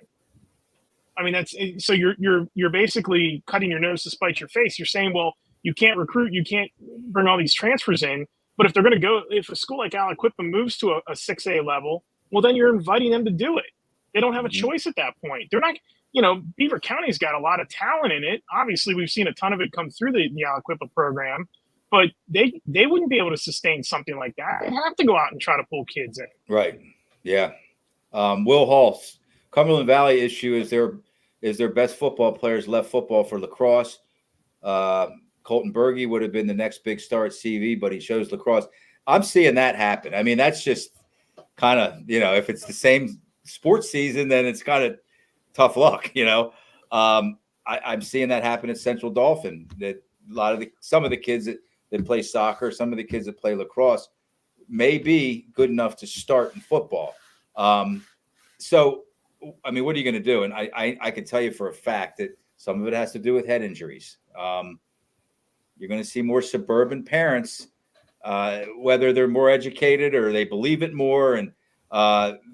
I mean, so you're basically cutting your nose to spite your face. You're saying, well, you can't recruit, you can't bring all these transfers in, but if they're going to go, if a school like Aliquippa moves to a 6A level, well, then you're inviting them to do it. They don't have a choice at that point. They're not, you know, Beaver County's got a lot of talent in it. Obviously, we've seen a ton of it come through the Aliquippa program. but they wouldn't be able to sustain something like that. They have to go out and try to pull kids in.
Right. Yeah. Will Hall's Cumberland Valley issue is their best football players left football for lacrosse. Colton Berge would have been the next big star at CV, but he chose lacrosse. I'm seeing that happen. I mean, that's just kind of, if it's the same sports season, then it's kind of tough luck, I'm seeing that happen at Central Dauphin, that some of the kids that play soccer, some of the kids that play lacrosse may be good enough to start in football. So, I mean, what are you going to do? And I can tell you for a fact that some of it has to do with head injuries. You're going to see more suburban parents, whether they're more educated or they believe it more, and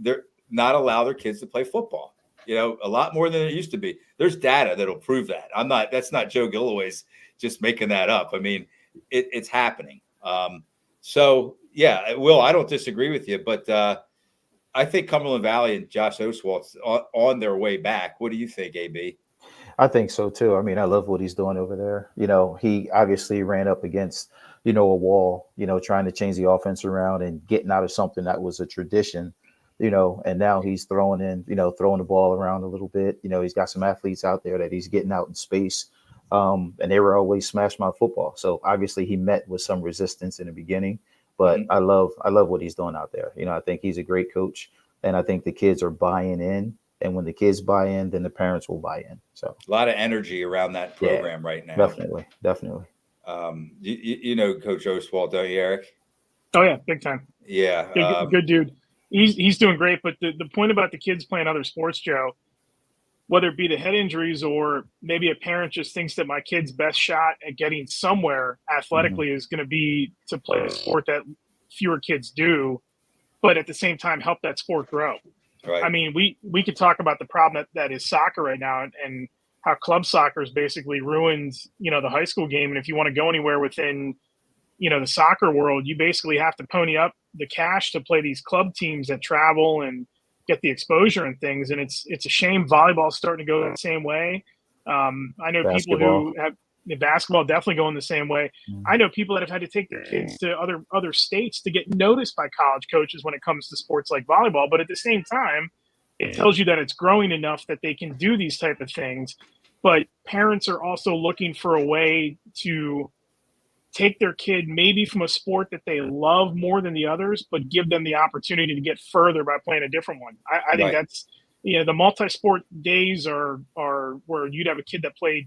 they're not allow their kids to play football. A lot more than it used to be. There's data that'll prove that. That's not Joe Gilloway's just making that up. I mean, it's happening. So yeah, Will, I don't disagree with you, but I think Cumberland Valley and Josh Oswald's on their way back. What do you think, AB?
I think so too. I mean, I love what he's doing over there. He obviously ran up against, a wall, trying to change the offense around and getting out of something that was a tradition, and now he's throwing the ball around a little bit. He's got some athletes out there that he's getting out in space. And they were always smash mouth football. So obviously he met with some resistance in the beginning, but I love what he's doing out there. I think he's a great coach, and I think the kids are buying in. And when the kids buy in, then the parents will buy in. So
a lot of energy around that program right now.
Definitely.
You know Coach Oswald, don't you, Eric?
Oh yeah, big time.
Yeah,
good dude. He's doing great. But the point about the kids playing other sports, Joe, whether it be the head injuries or maybe a parent just thinks that my kid's best shot at getting somewhere athletically is going to be to play a sport that fewer kids do, but at the same time help that sport grow.
Right.
I mean, we could talk about the problem that is soccer right now and how club soccer has basically ruined, the high school game. And if you want to go anywhere within, the soccer world, you basically have to pony up the cash to play these club teams that travel and get the exposure and things. And it's a shame volleyball's starting to go the same way. I know people who have basketball definitely going the same way. I know people that have had to take their kids to other states to get noticed by college coaches when it comes to sports like volleyball. But at the same time, it tells you that it's growing enough that they can do these type of things. But parents are also looking for a way to take their kid maybe from a sport that they love more than the others, but give them the opportunity to get further by playing a different one. I think that's, the multi-sport days are where you'd have a kid that played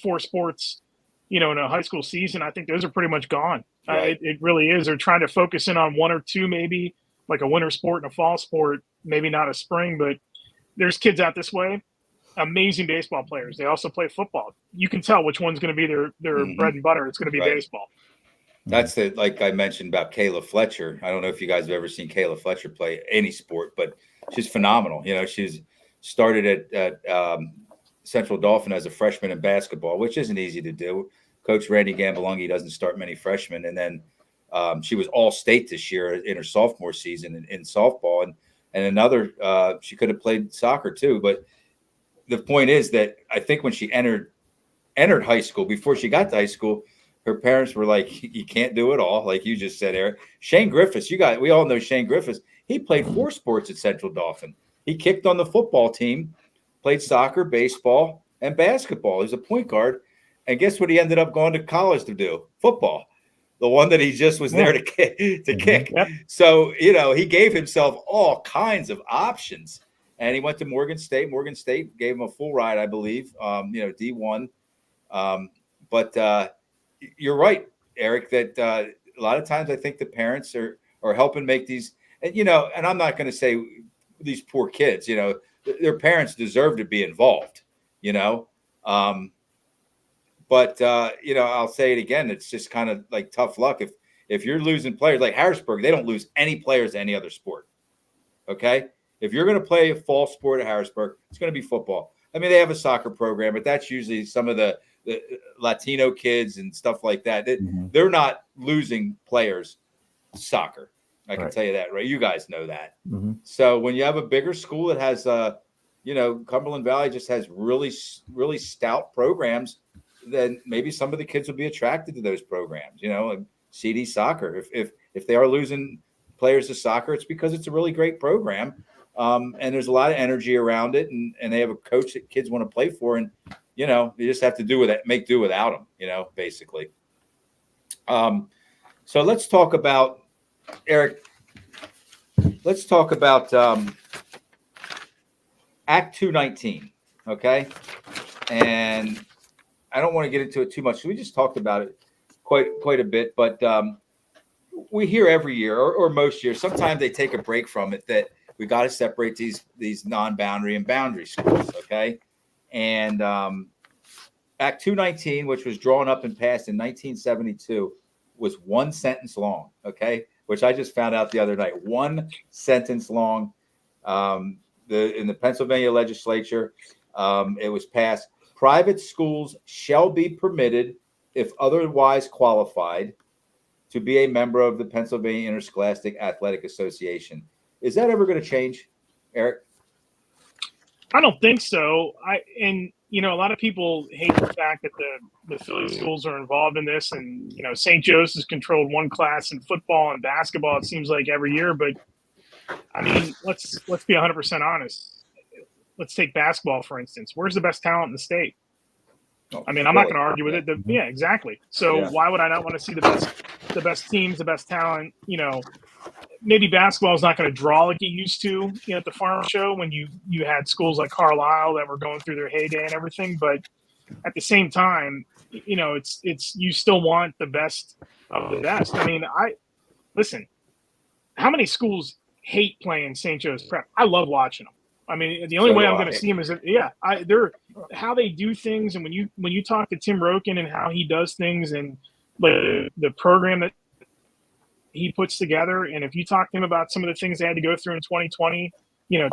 4 sports, in a high school season. I think those are pretty much gone.
Right.
It really is. They're trying to focus in on 1 or 2, maybe like a winter sport and a fall sport, maybe not a spring, but there's kids out this way. Amazing baseball players. They also play football. You can tell which one's going to be their bread and butter. It's going to be baseball.
That's like I mentioned about Kayla Fletcher. I don't know if you guys have ever seen Kayla Fletcher play any sport, but she's phenomenal. She's started at Central Dauphin as a freshman in basketball, which isn't easy to do. Coach Randy Gambalungi doesn't start many freshmen. And then she was all state this year in her sophomore season in softball. And another, she could have played soccer too. But the point is that I think when she entered high school, before she got to high school, her parents were like, you can't do it all. Like you just said, Eric. Shane Griffiths, we all know Shane Griffiths. He played 4 sports at Central Dauphin. He kicked on the football team, played soccer, baseball, and basketball. He's a point guard. And guess what he ended up going to college to do? Football. The one that he just was there to kick.
Yep.
So, he gave himself all kinds of options. And he went to Morgan State. Morgan State gave him a full ride, I believe, D1. But you're right, Eric, that a lot of times I think the parents are helping make these, and I'm not going to say these poor kids, their parents deserve to be involved, but I'll say it again. It's just kind of like tough luck. If you're losing players like Harrisburg, they don't lose any players to any other sport. Okay. If you're going to play a fall sport at Harrisburg, it's going to be football. I mean, they have a soccer program, but that's usually some of the Latino kids and stuff like that. They're not losing players to soccer. I can tell you that, right? You guys know that. So when you have a bigger school that has, Cumberland Valley just has really, really stout programs. then maybe some of the kids will be attracted to those programs. Like CD soccer. If they are losing players to soccer, it's because it's a really great program, and there's a lot of energy around it, and they have a coach that kids want to play for, and you just have to make do without them. Basically. So let's talk about Eric. Let's talk about Act 219. Okay, and I don't want to get into it too much. We just talked about it quite a bit, but we hear every year or most years, sometimes they take a break from it, that we got to separate these non-boundary and boundary schools. Okay, and Act 219, which was drawn up and passed in 1972, was one sentence long. Okay, which I just found out the other night. One sentence long. In the Pennsylvania legislature, it was passed. Private schools shall be permitted, if otherwise qualified, to be a member of the Pennsylvania Interscholastic Athletic Association. Is that ever going to change, Eric?
I don't think so. A lot of people hate the fact that the Philly schools are involved in this, and St. Joseph's controlled one class in football and basketball. It seems like every year, but I mean, let's be 100% honest. Let's take basketball, for instance. Where's the best talent in the state? I mean, I'm not going to argue with it. Yeah, exactly. So why would I not want to see the best teams, the best talent? Maybe basketball is not going to draw like it used to, at the farm show when you had schools like Carlisle that were going through their heyday and everything. But at the same time, it's you still want the best of the best. I mean, listen. How many schools hate playing St. Joe's Prep? I love watching them. I mean, the only way I'm going to see them is they're how they do things, and when you talk to Tim Roken and how he does things, and like the program that he puts together, and if you talk to him about some of the things they had to go through in 2020,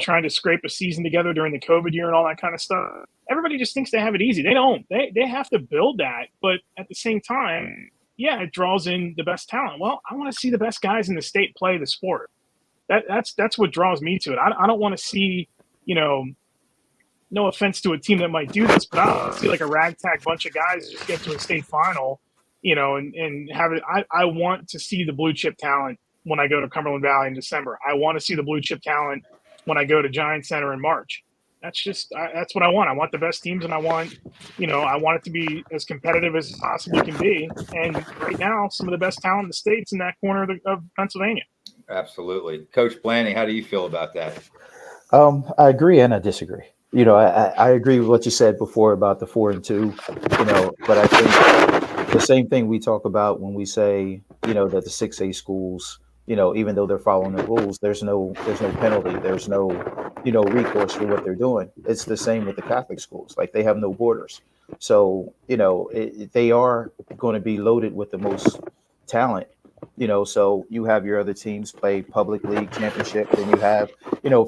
trying to scrape a season together during the COVID year and all that kind of stuff, everybody just thinks they have it easy. They don't. They have to build that, but at the same time, it draws in the best talent. Well, I want to see the best guys in the state play the sport. That's what draws me to it. I don't want to see, no offense to a team that might do this, but I don't want to see like a ragtag bunch of guys just get to a state final, and have it. I want to see the blue chip talent when I go to Cumberland Valley in December. I want to see the blue chip talent when I go to Giant Center in March. That's what I want. I want the best teams, and I want it to be as competitive as it possibly can be. And right now, some of the best talent in the state's in that corner of Pennsylvania.
Absolutely. Coach Blaney, how do you feel about that?
I agree and I disagree. I agree with what you said before about the 4 and 2, but I think the same thing we talk about when we say, that the 6A schools, even though they're following the rules, there's no penalty. There's no, recourse for what they're doing. It's the same with the Catholic schools. Like, they have no borders. So, they are going to be loaded with the most talent. So you have your other teams play public league championship, and you have,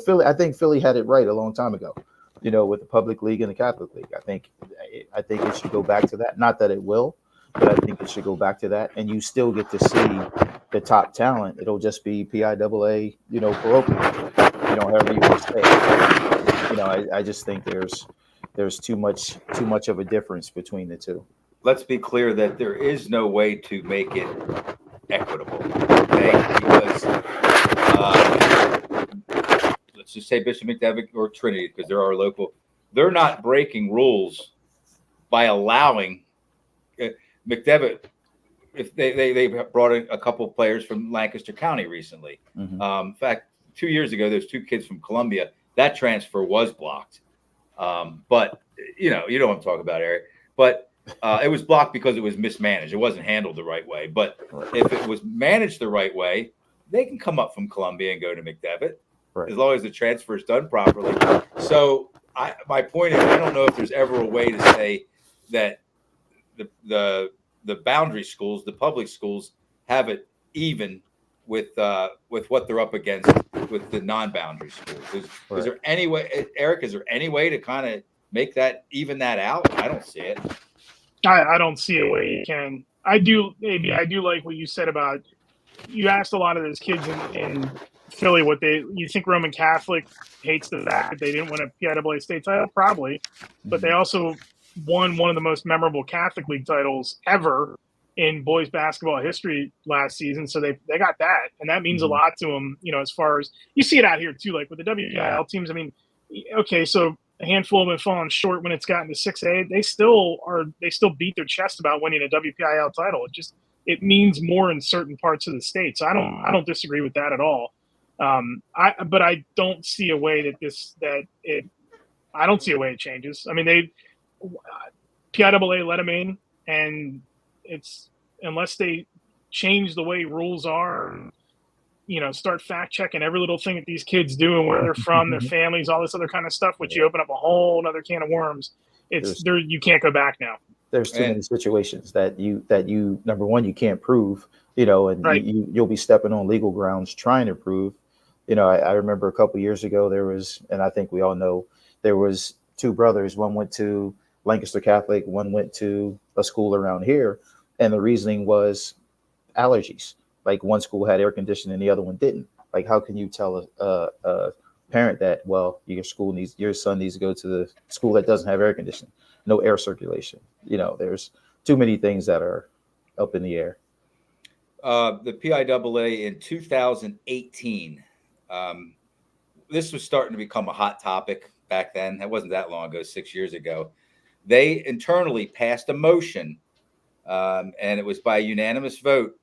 Philly. I think Philly had it right a long time ago, with the public league and the Catholic league. I think it should go back to that. Not that it will, but I think it should go back to that. And you still get to see the top talent. It'll just be PIAA, parochial, however you want to say it. I just think there's too much of a difference between the two.
Let's be clear that there is no way to make it equitable, okay? Because let's just say Bishop McDevitt or Trinity, because they're our local, they're not breaking rules by allowing McDevitt. If they brought in a couple of players from Lancaster County recently. Mm-hmm. In fact, 2 years ago, there's 2 kids from Columbia. That transfer was blocked. But you know what I'm talking about, Eric. But it was blocked because it was mismanaged. It wasn't handled the right way. But if it was managed the right way, they can come up from Columbia and go to McDevitt, as long as the transfer is done properly. So my point is, I don't know if there's ever a way to say that the boundary schools, the public schools, have it even with what they're up against with the non-boundary schools. Is there any way, Eric? Is there any way to kind of make that even that out? I don't see it.
I don't see a way you can. I do like what you said about, you asked a lot of those kids in Philly you think Roman Catholic hates the fact that they didn't win a PIAA state title? Probably. But they also won one of the most memorable Catholic League titles ever in boys basketball history last season. So they got that, and that means a lot to them. As far as you see it out here too, like with the WPIL teams. I mean, okay, so a handful of them have fallen short when it's gotten to 6A. They still beat their chest about winning a WPIL title. It means more in certain parts of the state. So I don't disagree with that at all. But I don't see a way I don't see a way it changes. I mean, PIAA let them in, and it's unless they change the way rules are, start fact checking every little thing that these kids do and where they're from, their families, all this other kind of stuff, which you open up a whole other can of worms. You can't go back now.
There's too many situations that you number one, you can't prove, and
right.
you'll be stepping on legal grounds trying to prove. I remember a couple of years ago there was, and I think we all know, there was two brothers. One went to Lancaster Catholic, one went to a school around here, and the reasoning was allergies. Like one school had air conditioning and the other one didn't. Like, how can you tell a parent that, well, your son needs to go to the school that doesn't have air conditioning, no air circulation? There's too many things that are up in the air.
The PIAA in 2018, this was starting to become a hot topic back then. That wasn't that long ago, 6 years ago. They internally passed a motion, and it was by unanimous vote,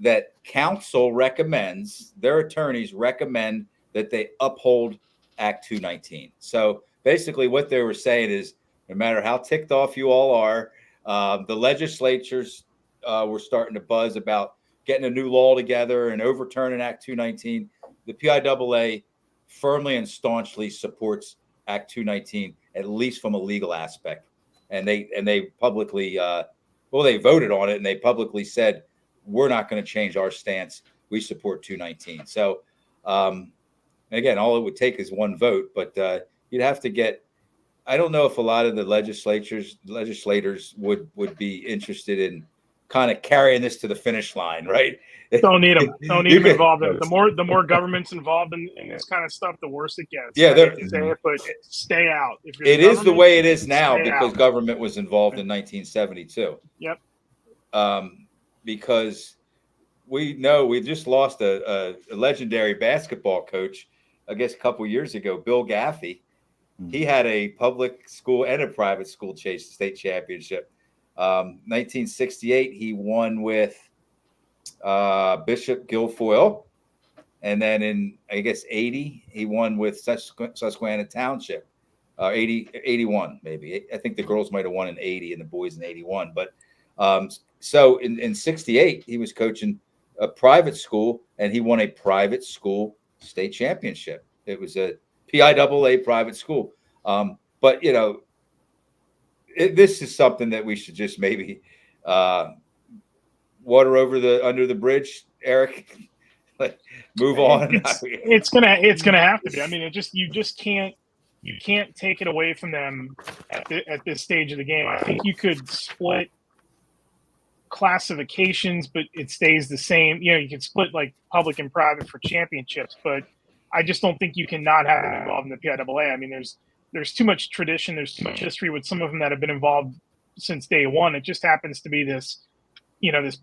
that council recommends, their attorneys recommend that they uphold Act 219. So basically what they were saying is, no matter how ticked off you all are, the legislatures were starting to buzz about getting a new law together and overturning Act 219. The PIAA firmly and staunchly supports Act 219, at least from a legal aspect. And they publicly, they voted on it, and they publicly said, we're not going to change our stance. We support 219. So, again, all it would take is one vote, but you'd have to get. I don't know if a lot of the legislators would be interested in kind of carrying this to the finish line, right?
Don't need them. Don't need them involved in it. The more government's involved in this kind of stuff, the worse it gets.
Yeah,
but stay out.
It is the way it is now because government was involved in 1972.
Yep.
Because we know we just lost a legendary basketball coach, I guess a couple of years ago, Bill Gaffey. He had a public school and a private school chase the state championship. 1968, he won with Bishop Guilfoyle. And then in, I guess, 80, he won with Susquehanna Township. 81, maybe. I think the girls might have won in 80 and the boys in 81. But so in 68, he was coaching a private school, and he won a private school state championship. It was a PIAA private school. But, this is something that we should just maybe water under the bridge, Eric. Move on.
It's gonna have to be. I mean, you can't take it away from them at this stage of the game. I think you could split classifications, but it stays the same. You can split like public and private for championships, but I just don't think you can not have it involved in the PIAA. I mean, there's too much tradition, there's too much history with some of them that have been involved since day one. It just happens to be this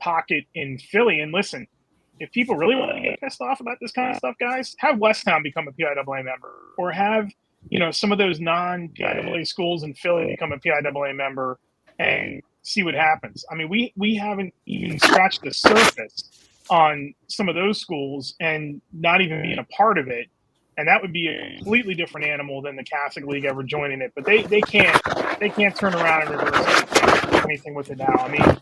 pocket in Philly. And listen, if people really want to get pissed off about this kind of stuff, guys, have Westtown become a PIAA member, or have some of those non-PIAA schools in Philly become a PIAA member and see what happens. I mean, we haven't even scratched the surface on some of those schools and not even being a part of it. And that would be a completely different animal than the Catholic League ever joining it. But they can't turn around and reverse it. They can't do anything with it now. I mean,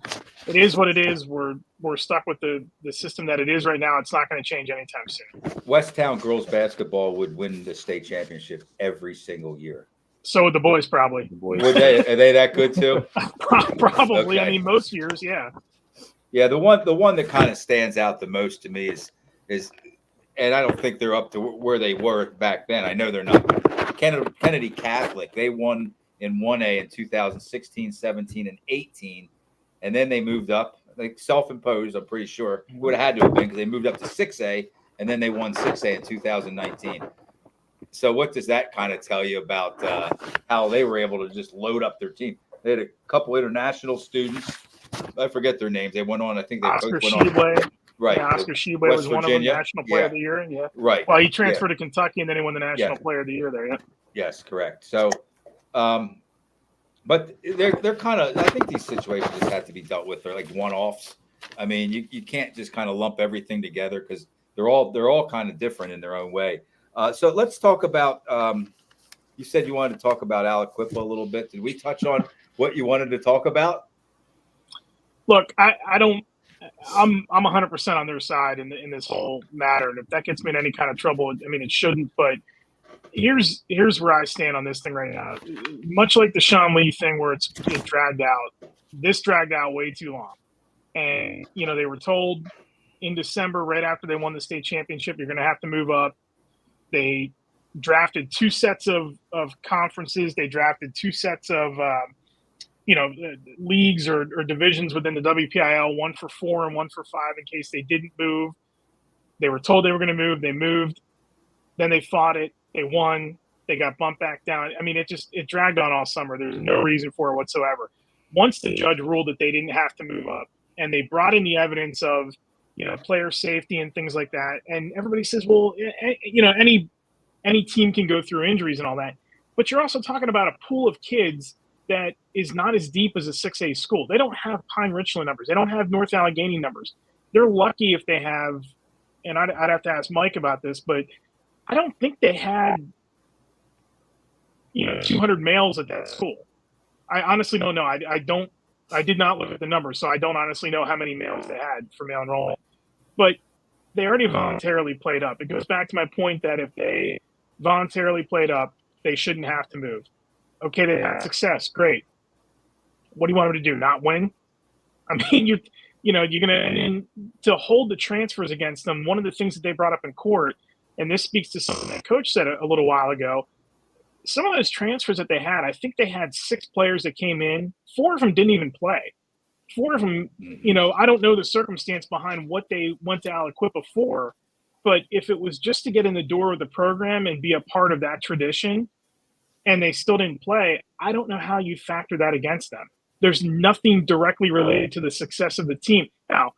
it is what it is. We're stuck with the system that it is right now. It's not going to change anytime soon.
Westtown girls basketball would win the state championship every single year.
So would the boys, probably.
Would they? Are they that good too?
Probably.
Okay.
I mean, most years, yeah.
Yeah, the one that kind of stands out the most to me is, and I don't think they're up to where they were back then. I know they're not. Kennedy Catholic, they won in 1A in 2016, 17, and 18, and then they moved up. Like self-imposed, I'm pretty sure. Would have had to have been because they moved up to 6A, and then they won 6A in 2019. So what does that kind of tell you about how they were able to just load up their team? They had a couple international students. I forget their names. They went on. I think they
Oscar
both went on.
Sheboy.
Right.
Yeah, Oscar Sheboy
West
was one of them,
Virginia.
National Player of the Year. Yeah.
Right.
Well, he transferred to Kentucky, and then he won the National
Yeah.
Player of the Year there. Yeah.
Yes, correct. So, but they're kind of. I think these situations just have to be dealt with. They're like one-offs. I mean, you can't just kind of lump everything together because they're all kind of different in their own way. So let's talk about. You said you wanted to talk about Aliquippa a little bit. Did we touch on what you wanted to talk about?
Look, I don't. I'm 100% on their side in this whole matter, and if that gets me in any kind of trouble, I mean, it shouldn't. But here's where I stand on this thing right now. Much like the Sean Lee thing, where it dragged out. This dragged out way too long, and they were told in December, right after they won the state championship, you're going to have to move up. They drafted 2 sets of conferences. They drafted 2 sets of leagues or divisions within the WPIL, 1 for 4 and 1 for 5 in case they didn't move. They were told they were going to move. They moved. Then they fought it. They won. They got bumped back down. I mean, it dragged on all summer. There's no reason for it whatsoever. Once the judge ruled that they didn't have to move up, and they brought in the evidence of player safety and things like that, and everybody says, well, any team can go through injuries and all that, but you're also talking about a pool of kids that is not as deep as a 6A school. They don't have Pine Richland numbers. They don't have North Allegheny numbers. They're lucky if they have, and I'd have to ask Mike about this, but I don't think they had 200 males at that school. I honestly don't know. I did not look at the numbers, so I don't honestly know how many males they had for male enrollment. But they already voluntarily played up. It goes back to my point that if they voluntarily played up, they shouldn't have to move. Okay, they had success. Great. What do you want them to do? Not win? I mean, you're going to hold the transfers against them. One of the things that they brought up in court, and this speaks to something that Coach said a little while ago, some of those transfers that they had, I think they had 6 players that came in. 4 of them didn't even play. 4 of them, I don't know the circumstance behind what they went to Aliquippa for, but if it was just to get in the door of the program and be a part of that tradition, and they still didn't play, I don't know how you factor that against them. There's nothing directly related to the success of the team. Now,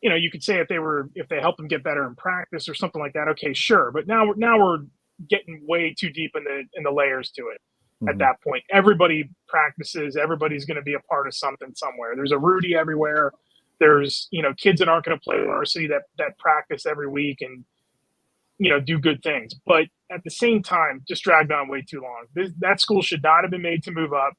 you could say if they helped them get better in practice or something like that, okay, sure. But now we're getting way too deep in the layers to it. At that point, everybody practices. Everybody's going to be a part of something somewhere. There's a Rudy everywhere. There's kids that aren't going to play varsity that practice every week and do good things. But at the same time, just dragged on way too long. That school should not have been made to move up.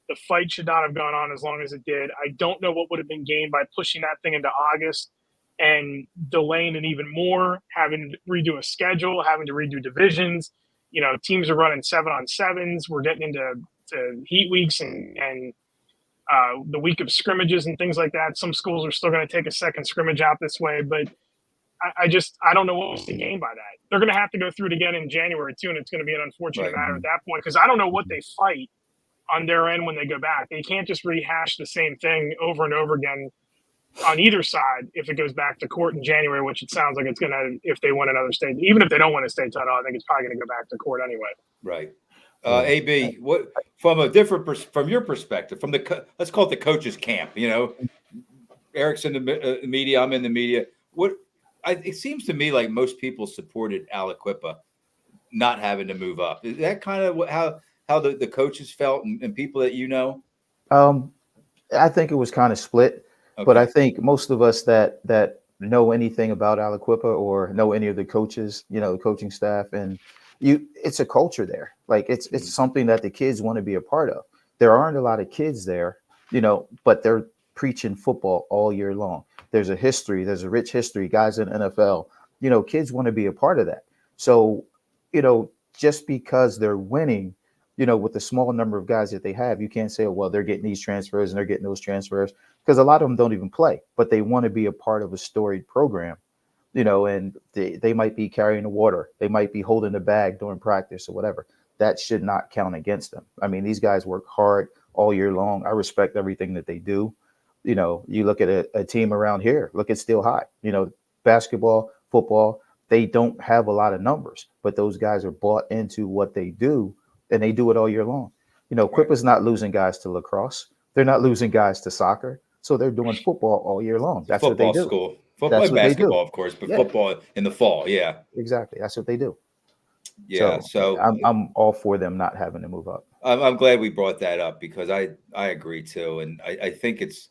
The fight should not have gone on as long as it did. I don't know what would have been gained by pushing that thing into August and delaying it even more, having to redo a schedule, having to redo divisions. Teams are running 7-on-7s. We're getting into heat weeks and the week of scrimmages and things like that. Some schools are still going to take a second scrimmage out this way, but I don't know what was to gain by that. They're going to have to go through it again in January too, and it's going to be an unfortunate matter at that point because I don't know what they fight on their end when they go back. They can't just rehash the same thing over and over again on either side if it goes back to court in January, which it sounds like it's going to if they win another state. Even if they don't win a state title, I think it's probably going to go back to court anyway.
Right. AB, what from your perspective, from let's call it the coaches' camp. Eric's in the media, I'm in the media. It seems to me like most people supported Aliquippa not having to move up. Is that kind of how the coaches felt and people that
I think it was kind of split, but I think most of us that know anything about Aliquippa or know any of the coaches, the coaching staff, and it's a culture there. Like it's something that the kids want to be a part of. There aren't a lot of kids there, but they're preaching football all year long. There's a history. There's a rich history. Guys in NFL, kids want to be a part of that. So, just because they're winning, with the small number of guys that they have, you can't say, well, they're getting these transfers and they're getting those transfers because a lot of them don't even play, but they want to be a part of a storied program, and they might be carrying the water. They might be holding the bag during practice or whatever. That should not count against them. I mean, these guys work hard all year long. I respect everything that they do. You look at a team around here, look at Steel High, basketball, football, they don't have a lot of numbers, but those guys are bought into what they do, and they do it all year long. You know,
Right.
Quippa's not losing guys to lacrosse. They're not losing guys to soccer. So they're doing football all year long. That's what they
Football
do.
school, football
That's
and
what they do.
basketball, of course, but
Yeah,
football in the fall. Yeah.
exactly. That's what they do.
Yeah.
So
So
I'm all for them not having to move up.
I'm glad we brought that up because I agree too, and I think it's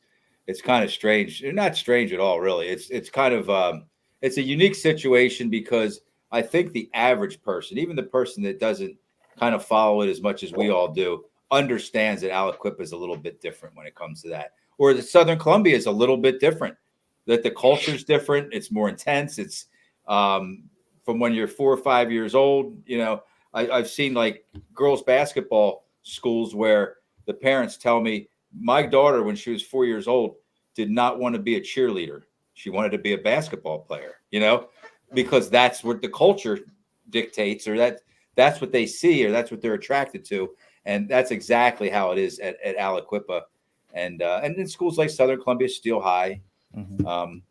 kind of strange. Not strange at all, really. It's kind of it's a unique situation because I think the average person, even the person that doesn't kind of follow it as much as we all do, understands that Aliquippa is a little bit different when it comes to that, or that Southern Columbia is a little bit different. That the culture's different. It's more intense. It's from when you're 4 or 5 years old. You know, I've seen like girls basketball schools where the parents tell me my daughter, when she was 4 years old, did not want to be a cheerleader. She wanted to be a basketball player, you know, because that's what the culture dictates, or that's what they see, or that's what they're attracted to. And that's exactly how it is at Aliquippa. And in schools like Southern Columbia, Steel High.
Mhm.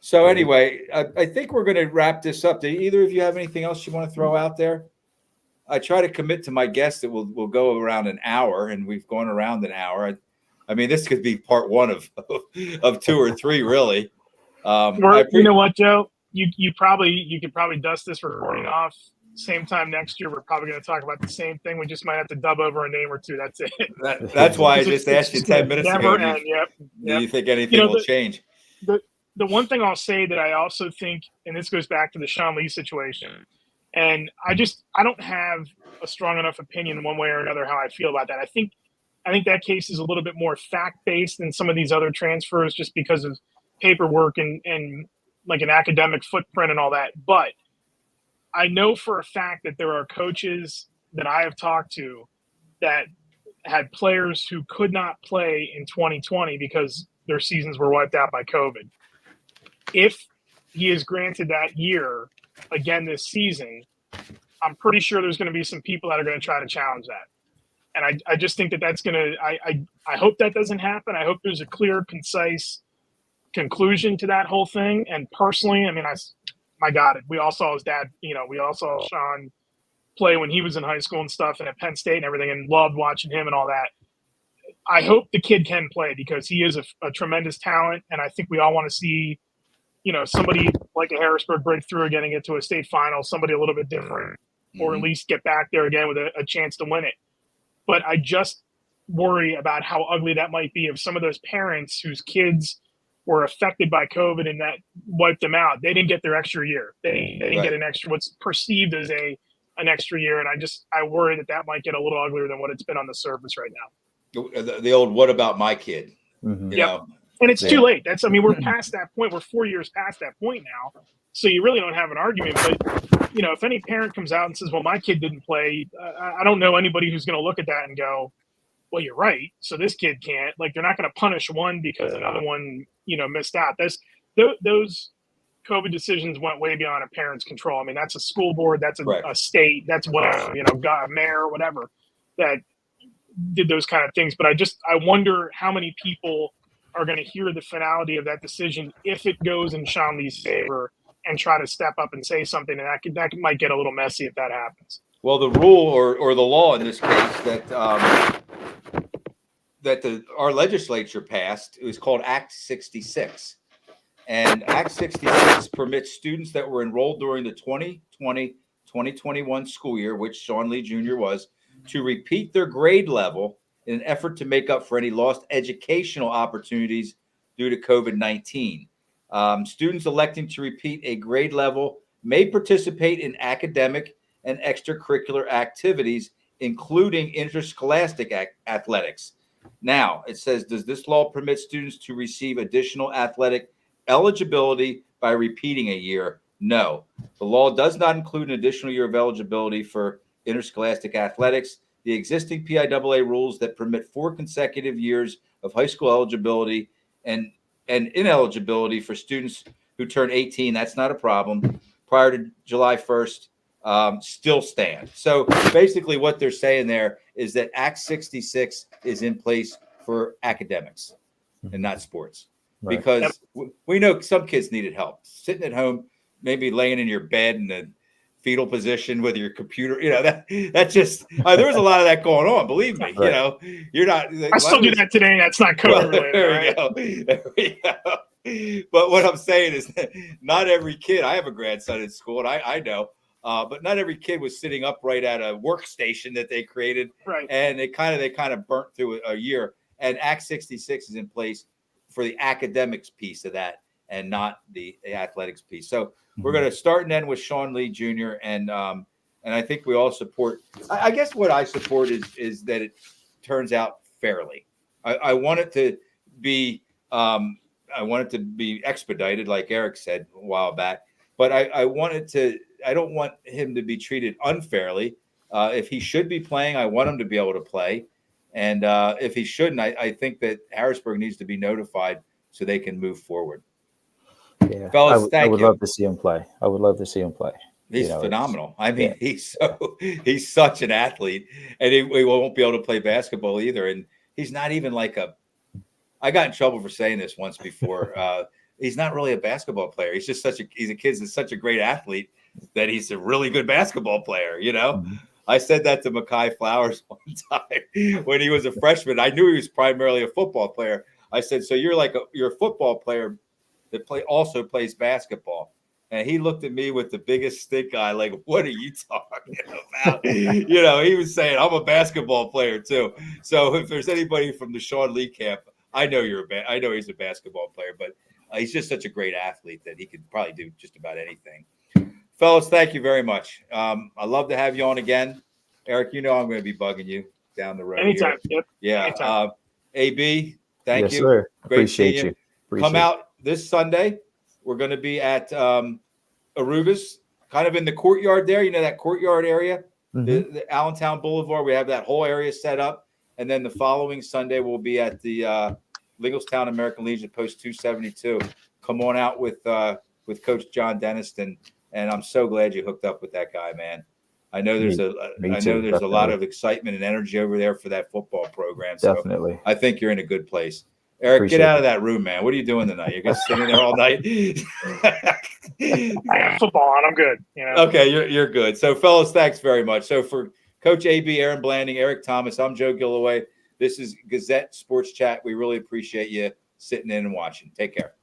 So anyway, I think we're going to wrap this up. Do either of you have anything else you want to throw out there? I try to commit to my guests that we'll go around an hour, and we've gone around an hour. I mean, this could be part one of 2 or 3, really.
You know what, Joe? You could probably dust this recording off. Same time next year, we're probably going to talk about the same thing. We just might have to dub over a name or two. That's it.
That's why I just
It's
asked you 10 minutes ago.
never end. Yep.
Do you think anything will change?
The one thing I'll say that I also think, and this goes back to the Sean Lee situation, and I don't have a strong enough opinion one way or another how I feel about that. I think that case is a little bit more fact based than some of these other transfers, just because of paperwork and like an academic footprint and all that. But I know for a fact that there are coaches that I have talked to that had players who could not play in 2020 because their seasons were wiped out by COVID. If he is granted that year again this season, I'm pretty sure there's going to be some people that are going to try to challenge that. And I just think that that's going to, I hope that doesn't happen. I hope there's a clear, concise conclusion to that whole thing. And personally, I mean, my God, we all saw his dad, we all saw Sean play when he was in high school and stuff, and at Penn State and everything, and loved watching him and all that. I hope the kid can play because he is a tremendous talent. And I think we all want to see, somebody like a Harrisburg break through again and get to a state final, somebody a little bit different, or at least get back there again with a chance to win it. But I just worry about how ugly that might be of some of those parents whose kids were affected by COVID and that wiped them out. They didn't get their extra year. They didn't get an extra, what's perceived as an extra year. And I worry that might get a little uglier than what it's been on the surface right now.
The old, what about my kid?
Mm-hmm.
You know?
And it's too late. We're past that point. We're 4 years past that point now. So you really don't have an argument. But, if any parent comes out and says, well, my kid didn't play, I don't know anybody who's going to look at that and go, well, you're right. So this kid can't. Like, they're not going to punish one because another one, missed out. Those COVID decisions went way beyond a parent's control. I mean, that's a school board, that's a state, that's whatever, mayor, whatever, that did those kind of things. But I wonder how many people are going to hear the finality of that decision if it goes in Sean Lee's favor and try to step up and say something. And that might get a little messy if that happens.
Well, the rule or the law in this case that our legislature passed, it was called Act 66. And Act 66 permits students that were enrolled during the 2020-2021 school year, which Sean Lee Jr. was, to repeat their grade level in an effort to make up for any lost educational opportunities due to COVID-19. Students electing to repeat a grade level may participate in academic and extracurricular activities, including interscholastic athletics. Now, it says, does this law permit students to receive additional athletic eligibility by repeating a year? No. The law does not include an additional year of eligibility for interscholastic athletics. The existing PIAA rules that permit 4 consecutive years of high school eligibility and ineligibility for students who turn 18, that's not a problem, prior to July 1st, still stand. So basically what they're saying there is that Act 66 is in place for academics and not sports. Right. Because we know some kids needed help. Sitting at home, maybe laying in your bed in the fetal position with your computer. You know, that just there was a lot of that going on. Believe me.
Right.
You know, you're not.
I still do that today. That's not COVID related.
There we go. There we go. But what I'm saying is that not every kid. I have a grandson in school, and I know. But not every kid was sitting upright at a workstation that they created,
Right.
and they kind of burnt through a year. And Act 66 is in place for the academics piece of that, and not the athletics piece. So we're going to start and end with Sean Lee Jr. and I think we all support. I guess what I support is that it turns out fairly. I want it to be expedited, like Eric said a while back. But I don't want him to be treated unfairly. If he should be playing, I want him to be able to play. And if he shouldn't, I think that Harrisburg needs to be notified so they can move forward.
Yeah,
Fellas,
I would love to see him play. I would love to see him play.
He's phenomenal. I mean, he's such an athlete, and he won't be able to play basketball either. And he's not even like I got in trouble for saying this once before. He's not really a basketball player. He's just he's a kid that's such a great athlete that he's a really good basketball player. You know, I said that to Mekhi Flowers one time when he was a freshman. I knew he was primarily a football player. I said, so you're a football player that also plays basketball. And he looked at me with the biggest stink eye, like, what are you talking about? You know, he was saying, I'm a basketball player too. So if there's anybody from the Sean Lee camp, I know I know he's a basketball player, but he's just such a great athlete that he could probably do just about anything. Fellas, thank you very much. I'd love to have you on again. Eric, you know I'm going to be bugging you down the road.
Anytime.
Here.
Yep.
Yeah.
Anytime.
AB, thank
yes,
you.
Sir.
Great
Appreciate
seeing
you.
Come out this Sunday. We're going to be at Aruga's, kind of in the courtyard there. You know, that courtyard area, the Allentown Boulevard. We have that whole area set up. And then the following Sunday, we'll be at the Linglestown American Legion Post 272. Come on out with Coach John Denniston. And I'm so glad you hooked up with that guy, man. I know there's a lot of excitement and energy over there for that football program. So
Definitely.
I think you're in a good place. Eric, get out of that room, man. What are you doing tonight? You're going to sit in there all night?
I got football on. I'm good. You know?
Okay, you're good. So, fellas, thanks very much. So, for Coach AB, Aaron Blanding, Eric Thomas, I'm Joe Gilloway. This is Gazette Sports Chat. We really appreciate you sitting in and watching. Take care.